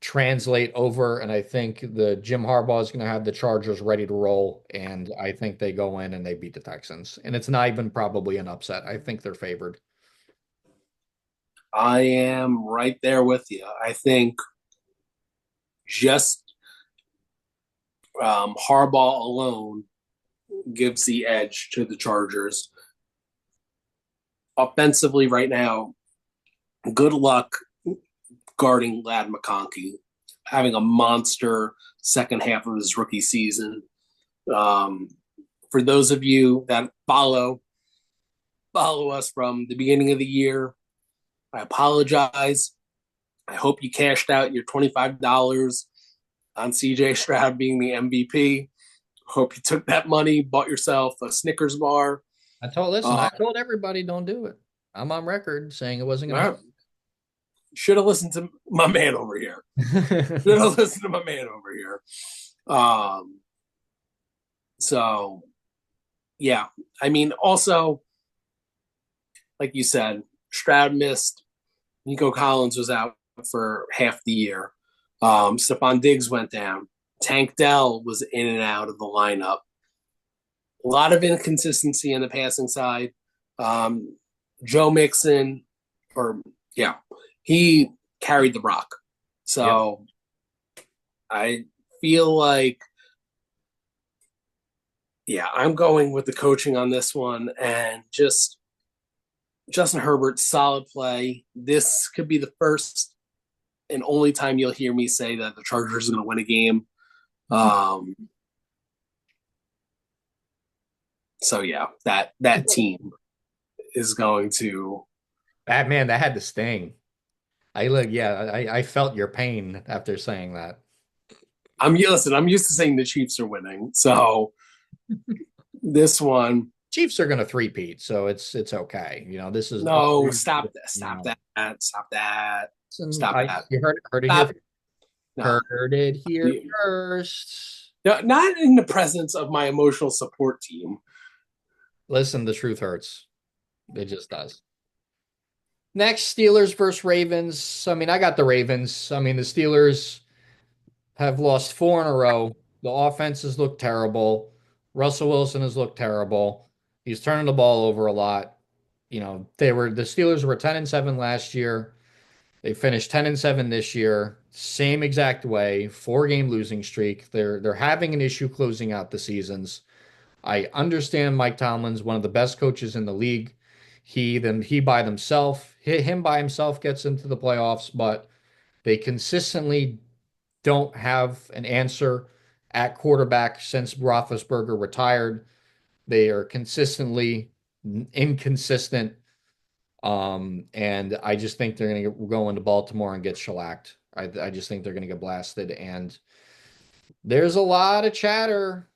translate over. And I think the Jim Harbaugh is going to have the Chargers ready to roll. And I think they go in and they beat the Texans. And it's not even probably an upset. I think they're favored. I am right there with you. I think just Harbaugh alone gives the edge to the Chargers. Offensively, right now, good luck guarding Lad McConkey, having a monster second half of his rookie season. Um, for those of you that follow us from the beginning of the year, I apologize. I hope you cashed out your $25 on CJ Stroud being the MVP. Hope you took that money, bought yourself a Snickers bar. Listen, Uh, I told everybody don't do it. I'm on record saying it wasn't going to should have listened to my man over here. Should happen. have listened to my man over here. Um, so yeah, I mean, also, like you said, Stroud missed. Nico Collins was out for half the year. Stephon Diggs went down. Tank Dell was in and out of the lineup. A lot of inconsistency in the passing side. Um, Joe Mixon, or yeah, he carried the rock. Yep. So I feel like, yeah, I'm going with the coaching on this one and just Justin Herbert, solid play. This could be the first and only time you'll hear me say that the Chargers are going to win a game. Um, so yeah, that team is going to. Batman, that had to sting. I felt your pain after saying that. Listen. I'm used to saying the Chiefs are winning, so this one. Chiefs are going to three-peat, so it's okay. This is No, stop that! you Stop know. that! Stop that! Listen, Stop that! you heard it here, Stop! No, heard it here first. no, not in the presence of my emotional support team. Listen, the truth hurts. It just does. Next, Steelers versus Ravens. I mean, I got the Ravens. I mean, the Steelers have lost four in a row. The offenses look terrible. Russell Wilson has looked terrible. He's turning the ball over a lot. The Steelers were 10 and 7 last year. They finished 10 and 7 this year. Same exact way, four-game losing streak. They're having an issue closing out the seasons. I understand Mike Tomlin's one of the best coaches in the league. He by himself, him by himself gets into the playoffs, but they consistently don't have an answer at quarterback since Roethlisberger retired. They are consistently inconsistent. And I just think they're going to go into Baltimore and get shellacked. I just think they're going to get blasted. And there's a lot of chatter.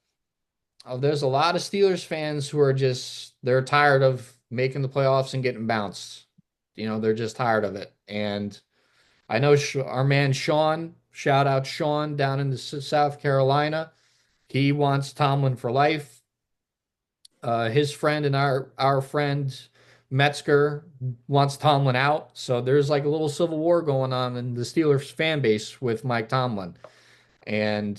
There's a lot of Steelers fans who are just they're tired of making the playoffs and getting bounced. They're just tired of it. And I know our man Sean, shout out Sean down in the South Carolina. He wants Tomlin for life. His friend and our friend Metzger wants Tomlin out. So there's like a little civil war going on in the Steelers fan base with Mike Tomlin. And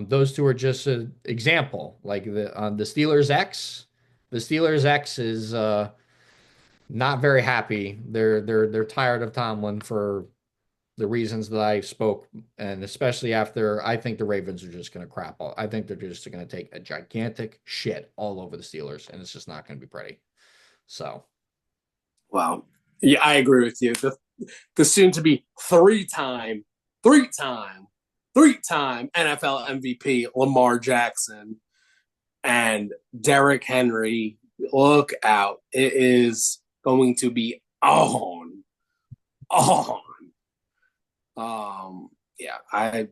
those two are just an example. Like the Steelers X, the Steelers X is not very happy. They're tired of Tomlin for the reasons that I spoke, and especially after I think the Ravens are just going to crap all. I think they're just going to take a gigantic shit all over the Steelers, and it's just not going to be pretty. So, Well, yeah, I agree with you. The soon to be three time, three-time NFL MVP Lamar Jackson and Derrick Henry. Look out. It is going to be on. Yeah, I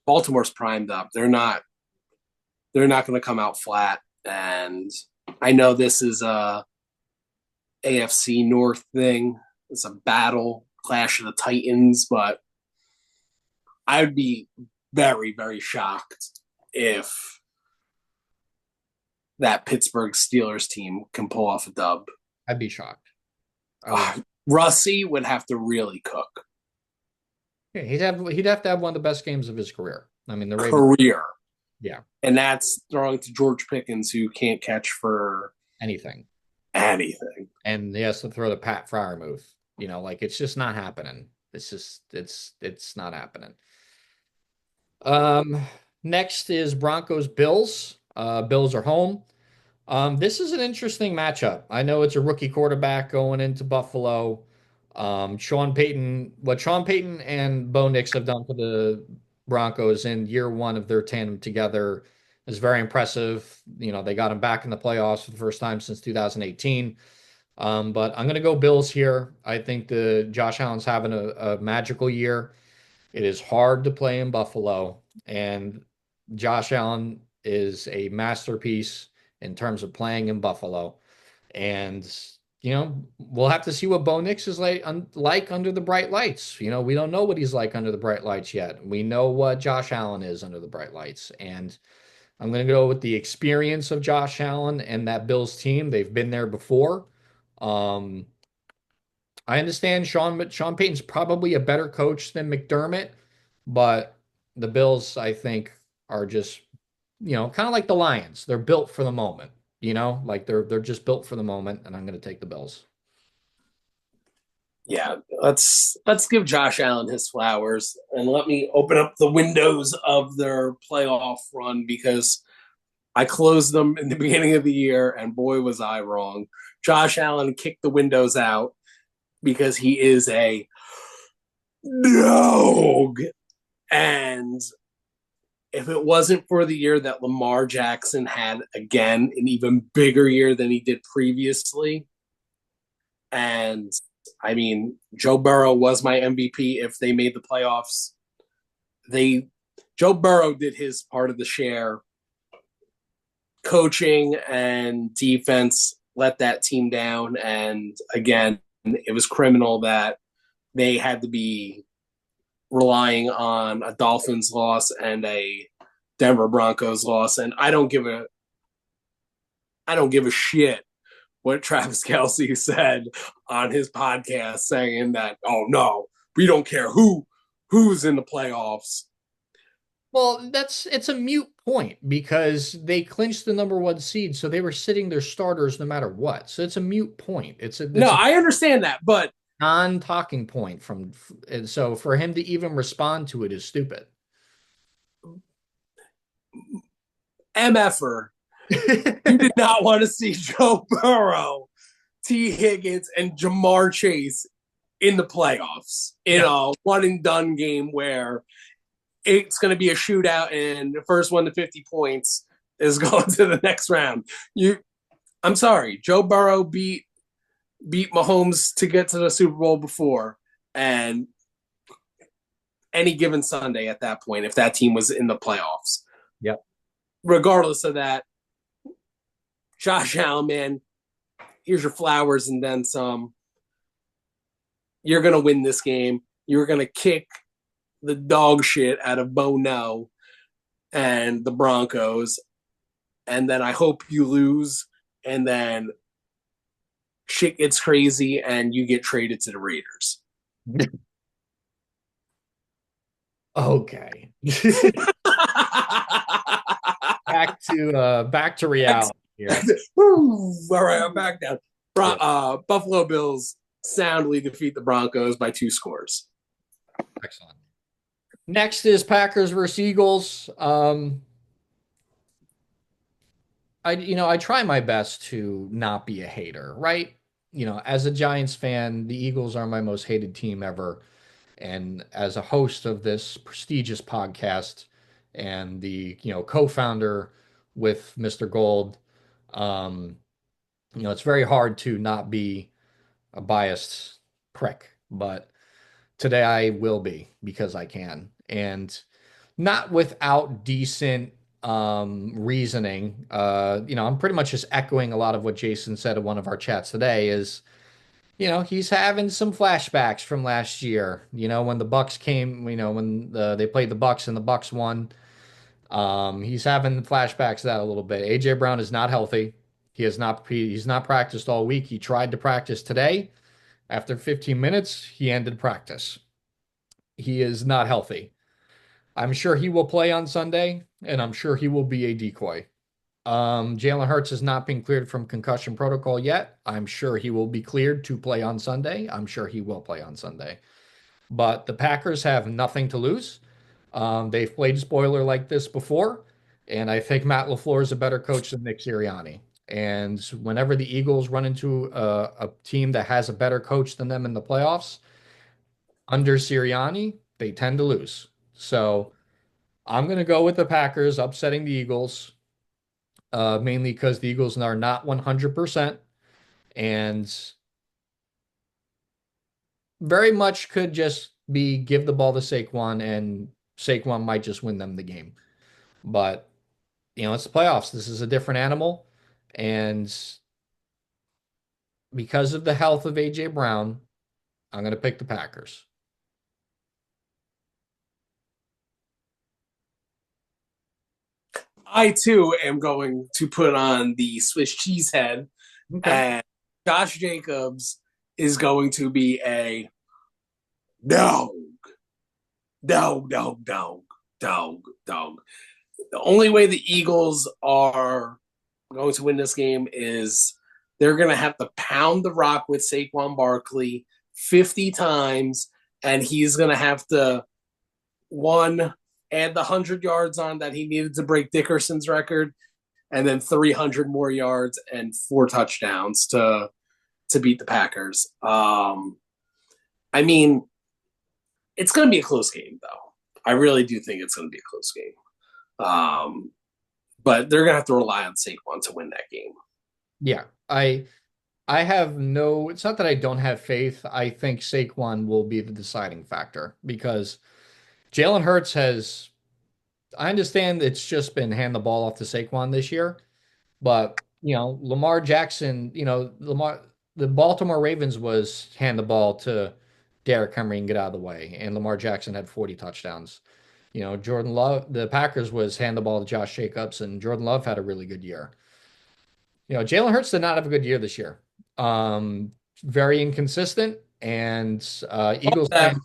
Baltimore's primed up. They're not going to come out flat. And I know this is a AFC North thing. It's a battle, clash of the Titans, but I would be very, very shocked if that Pittsburgh Steelers team can pull off a dub. I'd be shocked. I would. Russie would have to really cook. Yeah, he'd have to have one of the best games of his career. I mean, the Ravens. Career. Yeah, And that's throwing to George Pickens, who can't catch for anything. anything. And he has to throw the Pat Fryer move. Like it's just not happening. It's not happening. Um, Next is Broncos Bills. Bills are home. This is an interesting matchup. I know it's a rookie quarterback going into Buffalo. What Sean Payton and Bo Nix have done for the Broncos in year one of their tandem together is very impressive. They got him back in the playoffs for the first time since 2018. But I'm going to go Bills here. I think the Josh Allen's having a magical year. It is hard to play in Buffalo, and Josh Allen is a masterpiece in terms of playing in Buffalo. And we'll have to see what Bo Nix is like under the bright lights. We don't know what he's like under the bright lights yet. We know what Josh Allen is under the bright lights, and I'm going to go with the experience of Josh Allen and that Bills team. They've been there before. Um, I understand Sean Payton's probably a better coach than McDermott, but the Bills, I think, are just, kind of like the Lions. They're built for the moment, like they're just built for the moment, and I'm going to take the Bills. Yeah, let's give Josh Allen his flowers and let me open up the windows of their playoff run because I closed them in the beginning of the year and boy was I wrong. Josh Allen kicked the windows out because he is a dog. And if it wasn't for the year that Lamar Jackson had again an even bigger year than he did previously, and I mean, Joe Burrow was my MVP if they made the playoffs. Joe Burrow did his part of the share. Coaching and defense let that team down. And again, it was criminal that they had to be relying on a Dolphins loss and a Denver Broncos loss. And I don't give a shit what Travis Kelce said on his podcast saying that, oh no, we don't care who's in the playoffs. Well, it's a mute point because they clinched the number one seed, so they were sitting their starters no matter what. So it's a mute point. No, It's a I understand that, but non-talking point and so for him to even respond to it is stupid. MFer, you did not want to see Joe Burrow, T. Higgins, and Jamar Chase in the playoffs in a one and done game where it's going to be a shootout and the first one to 50 points is going to the next round. I'm sorry, Joe Burrow beat Mahomes to get to the Super Bowl before, and any given Sunday at that point, if that team was in the playoffs, Yep. regardless of that, Josh Allen, man, here's your flowers and then some. You're gonna win this game. You're gonna kick the dog shit out of Bo No and the Broncos, and then I hope you lose, and then shit gets crazy, and you get traded to the Raiders. Okay. Back to reality here. All right, I'm back down. Yeah. Buffalo Bills soundly defeat the Broncos by 2 scores. Excellent. Next is Packers versus Eagles. I try my best to not be a hater, right? As a Giants fan, the Eagles are my most hated team ever. And as a host of this prestigious podcast and the, co-founder with Mr. Gold, um, it's very hard to not be a biased prick, but today I will be because I can. And not without decent reasoning. I'm pretty much just echoing a lot of what Jason said in one of our chats today is, he's having some flashbacks from last year. When the Bucks came, when they played the Bucks and the Bucks won. He's having flashbacks of that a little bit. AJ Brown is not healthy. He's not practiced all week. He tried to practice today. After 15 minutes, he ended practice. He is not healthy. I'm sure he will play on Sunday, and I'm sure he will be a decoy. Jalen Hurts has not been cleared from concussion protocol yet. I'm sure he will be cleared to play on Sunday. I'm sure he will play on Sunday. But the Packers have nothing to lose. They've played spoiler like this before, and I think Matt LaFleur is a better coach than Nick Sirianni. And whenever the Eagles run into a team that has a better coach than them in the playoffs, under Sirianni, they tend to lose. So I'm going to go with the Packers upsetting the Eagles, mainly because the Eagles are not 100% and very much could just be give the ball to Saquon and Saquon might just win them the game. But, it's the playoffs. This is a different animal. And because of the health of A.J. Brown, I'm going to pick the Packers. I too am going to put on the Swiss cheese head, Okay. and Josh Jacobs is going to be a dog, dog, dog, dog, dog, dog. The only way the Eagles are going to win this game is they're going to have to pound the rock with Saquon Barkley 50 times, and he's going to have to, one, add the 100 yards on that he needed to break Dickerson's record, and then 300 more yards and 4 touchdowns to beat the Packers. I mean, it's going to be a close game, though. I really do think it's going to be a close game. But they're going to have to rely on Saquon to win that game. Yeah. I have no, it's not that I don't have faith. I think Saquon will be the deciding factor because Jalen Hurts has, I understand it's just been hand the ball off to Saquon this year, but, Lamar Jackson, the Baltimore Ravens was hand the ball to Derrick Henry and get out of the way, and Lamar Jackson had 40 touchdowns. Jordan Love, the Packers was hand the ball to Josh Jacobs, and Jordan Love had a really good year. Jalen Hurts did not have a good year this year. Very inconsistent, and Called that.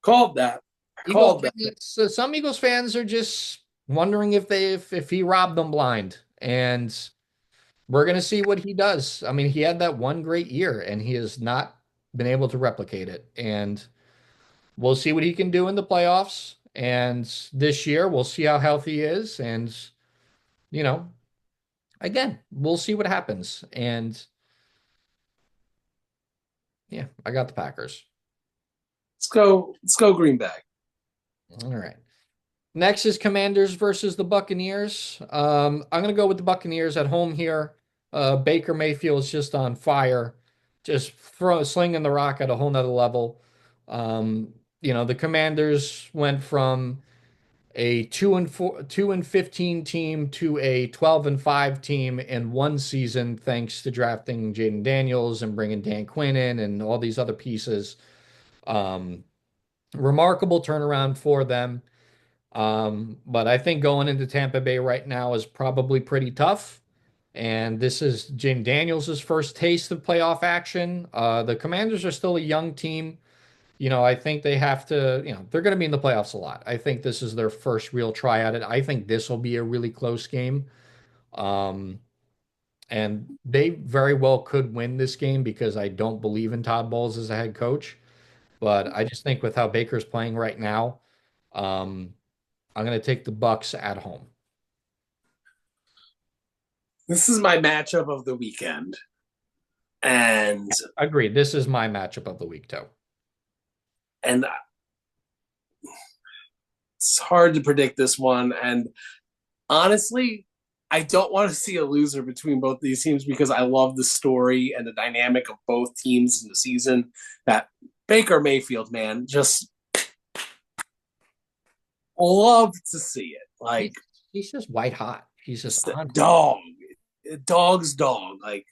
Called that. Eagles Called that. some Eagles fans are just wondering if he robbed them blind, and we're gonna see what he does. I mean, he had that one great year, and he has not been able to replicate it, and we'll see what he can do in the playoffs. And this year, we'll see how healthy he is, and you know, again, we'll see what happens. And yeah, I got the Packers. Let's go. Let's go Green Bay. All right. Next is Commanders versus the Buccaneers. I'm going to go with the Buccaneers at home here. Baker Mayfield is just on fire, just slinging the rock at a whole nother level. The Commanders went from a 2-15 team to a 12-5 team in one season, thanks to drafting Jaden Daniels and bringing Dan Quinn in and all these other pieces. Um, Remarkable turnaround for them. But I think going into Tampa Bay right now is probably pretty tough. And this is Jim Daniels' first taste of playoff action. The Commanders are still a young team. I think they have to, they're going to be in the playoffs a lot. I think this is their first real try at it. I think this will be a really close game. Um, and they very well could win this game because I don't believe in Todd Bowles as a head coach. But I just think with how Baker's playing right now, um, I'm going to take the Bucks at home. This is my matchup of the weekend. And Agreed. This is my matchup of the week, too. and it's hard to predict this one. And honestly, I don't want to see a loser between both these teams because I love the story and the dynamic of both teams in the season. That Baker Mayfield, man, just love to see it. He's Like he's just white hot. He's just just a on. dog's dog. Like,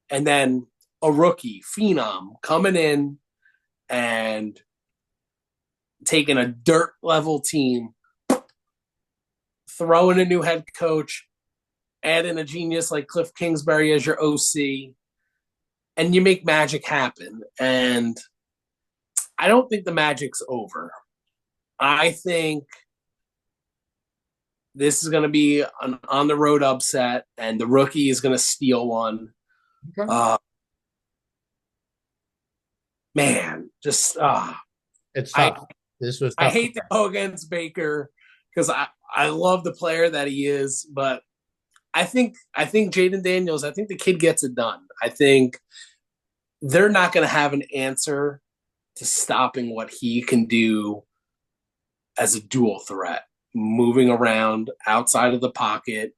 and then a rookie phenom coming in and taking a dirt level team, throwing a new head coach, adding a genius like Cliff Kingsbury as your OC, and you make magic happen. And I don't think the magic's over. I think this is going to be an on the road upset, and the rookie is going to steal one. Okay. Uh, man, just It's I tough. This was I tough. hate to go against Baker because I love the player that he is, but I think Jaden Daniels, I think the kid gets it done. I think they're not going to have an answer to stopping what he can do as a dual threat, moving around outside of the pocket,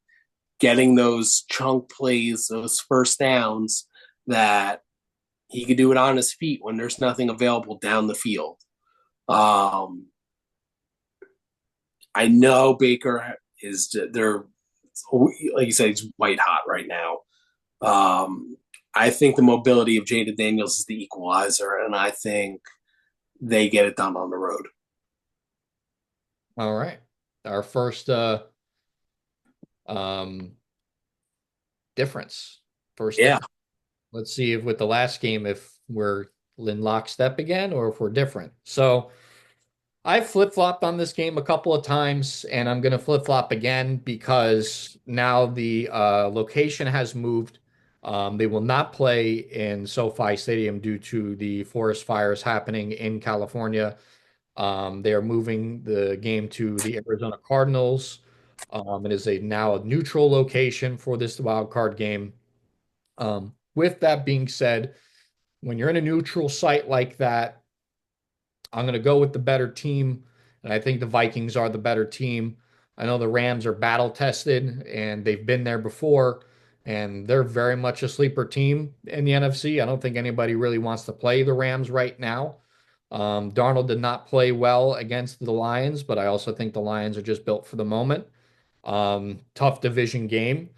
getting those chunk plays, those first downs that he could do it on his feet when there's nothing available down the field. Um, I know Baker is they're like you said, he's white hot right now. I think the mobility of Jada Daniels is the equalizer, and I think they get it done on the road. All right. Our first um difference. First Yeah, difference. Let's see if with the last game if we're in lockstep again or if we're different. So I've flip-flopped on this game a couple of times, and I'm going to flip-flop again because now the location has moved. They will not play in SoFi Stadium due to the forest fires happening in California. They are moving the game to the Arizona Cardinals. It is now a neutral location for this wild card game. With that being said, when you're in a neutral site like that, I'm going to go with the better team, and I think the Vikings are the better team. I know the Rams are battle tested, and they've been there before, and they're very much a sleeper team in the NFC. I don't think anybody really wants to play the Rams right now. Darnold did not play well against the Lions, but I also think the Lions are just built for the moment. Tough division game.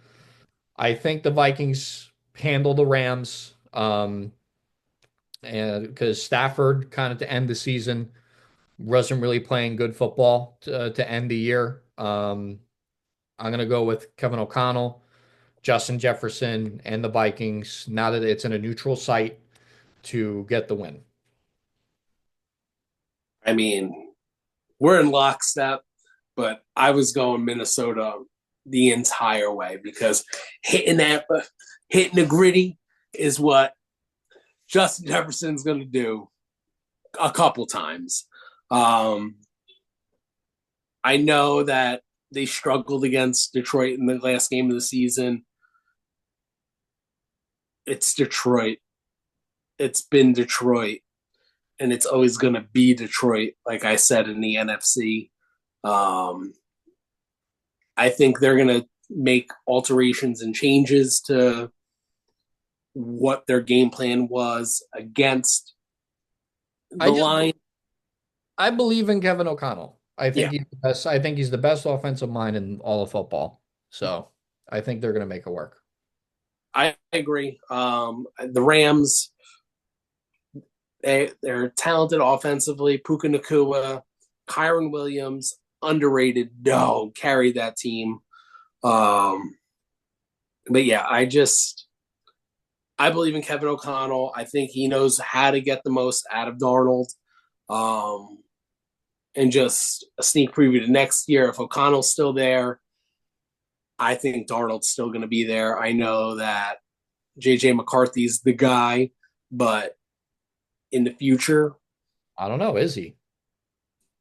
I think the Vikings handle the Rams, and because Stafford kind of to end the season wasn't really playing good football to end the year. I'm going to go with Kevin O'Connell, Justin Jefferson, and the Vikings now that it's in a neutral site to get the win. I mean, we're in lockstep, but I was going Minnesota the entire way because hitting that, hitting the gritty is what Justin Jefferson's going to do a couple times. Um, I know that they struggled against Detroit in the last game of the season. It's Detroit. It's been Detroit. and it's always going to be Detroit, like I said in the NFC. Um, I think they're going to make alterations and changes to what their game plan was against I the just line. I believe in Kevin O'Connell. I think Yeah, he's the best. I think he's the best offensive mind in all of football. So I think they're going to make it work. I agree. The Rams, they're talented offensively. Puka Nakua, Kyron Williams, underrated. No, carried that team. Um, but yeah, I believe in Kevin O'Connell. I think he knows how to get the most out of Darnold. Um, and just a sneak preview to next year. If O'Connell's still there, I think Darnold's still going to be there. I know that JJ McCarthy's the guy, but in the future, I don't know. Is he?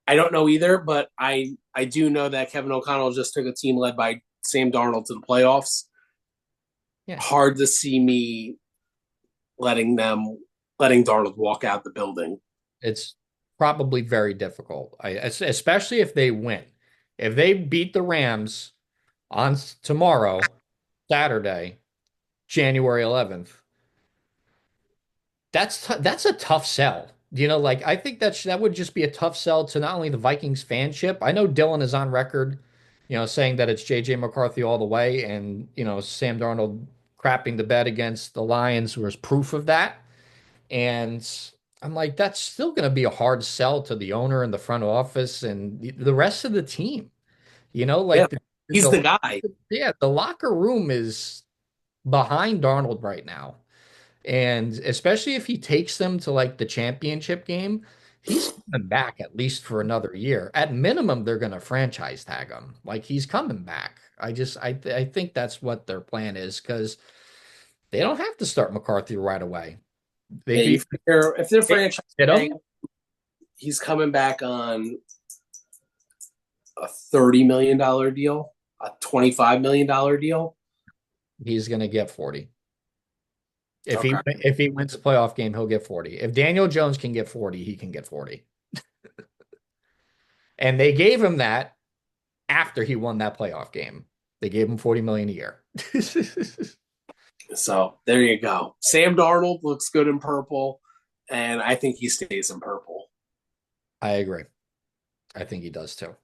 I don't know either. But I do know that Kevin O'Connell just took a team led by Sam Darnold to the playoffs. Yeah. Hard to see me letting Darnold walk out the building. It's probably very difficult. Especially if they win. If they beat the Rams on tomorrow, Saturday, January 11th, that's a tough sell. Like I think that would just be a tough sell to not only the Vikings fanship. I know Dylan is on record, saying that it's JJ McCarthy all the way, and Sam Darnold crapping the bed against the Lions was proof of that. And I'm like, that's still going to be a hard sell to the owner and the front office and the rest of the team. Yeah, Like he's the guy. yeah, the locker room is behind Darnold right now. And especially if he takes them to like the championship game, he's coming back at least for another year. At minimum, they're going to franchise tag him. Like he's coming back. I think that's what their plan is because they don't have to start McCarthy right away. They Yeah, could you figure if they're franchise hit tag, him. he's coming back on a $30 million deal, a $25 million deal. He's going to get 40. Okay. If he wins the playoff game, he'll get 40. If Daniel Jones can get 40, he can get 40. And they gave him that after he won that playoff game. They gave him 40 million a year. So there you go. Sam Darnold looks good in purple, and I think he stays in purple. I agree. I think he does too.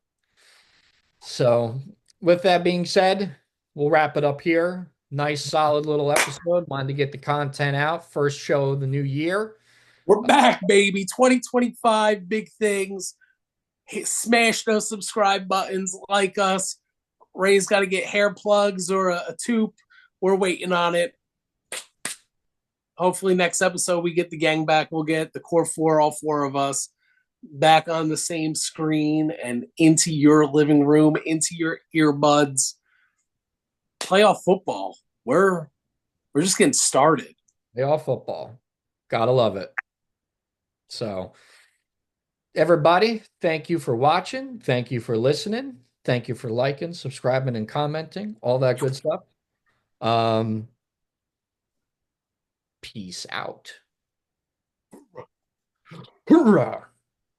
So, with that being said, we'll wrap it up here. Nice, solid little episode. Wanted to get the content out. First show of the new year. We're back, baby. 2025, big things. Smash those subscribe buttons, like us. Ray's got to get hair plugs or a tube. We're waiting on it. Hopefully, next episode we get the gang back. We'll get the core four, all four of us, back on the same screen and into your living room, into your earbuds. Playoff football. We're just getting started. Playoff football. Gotta love it. So, everybody, thank you for watching. Thank you for listening. Thank you for liking, subscribing, and commenting. All that good stuff. Um, Peace out. Hoorah!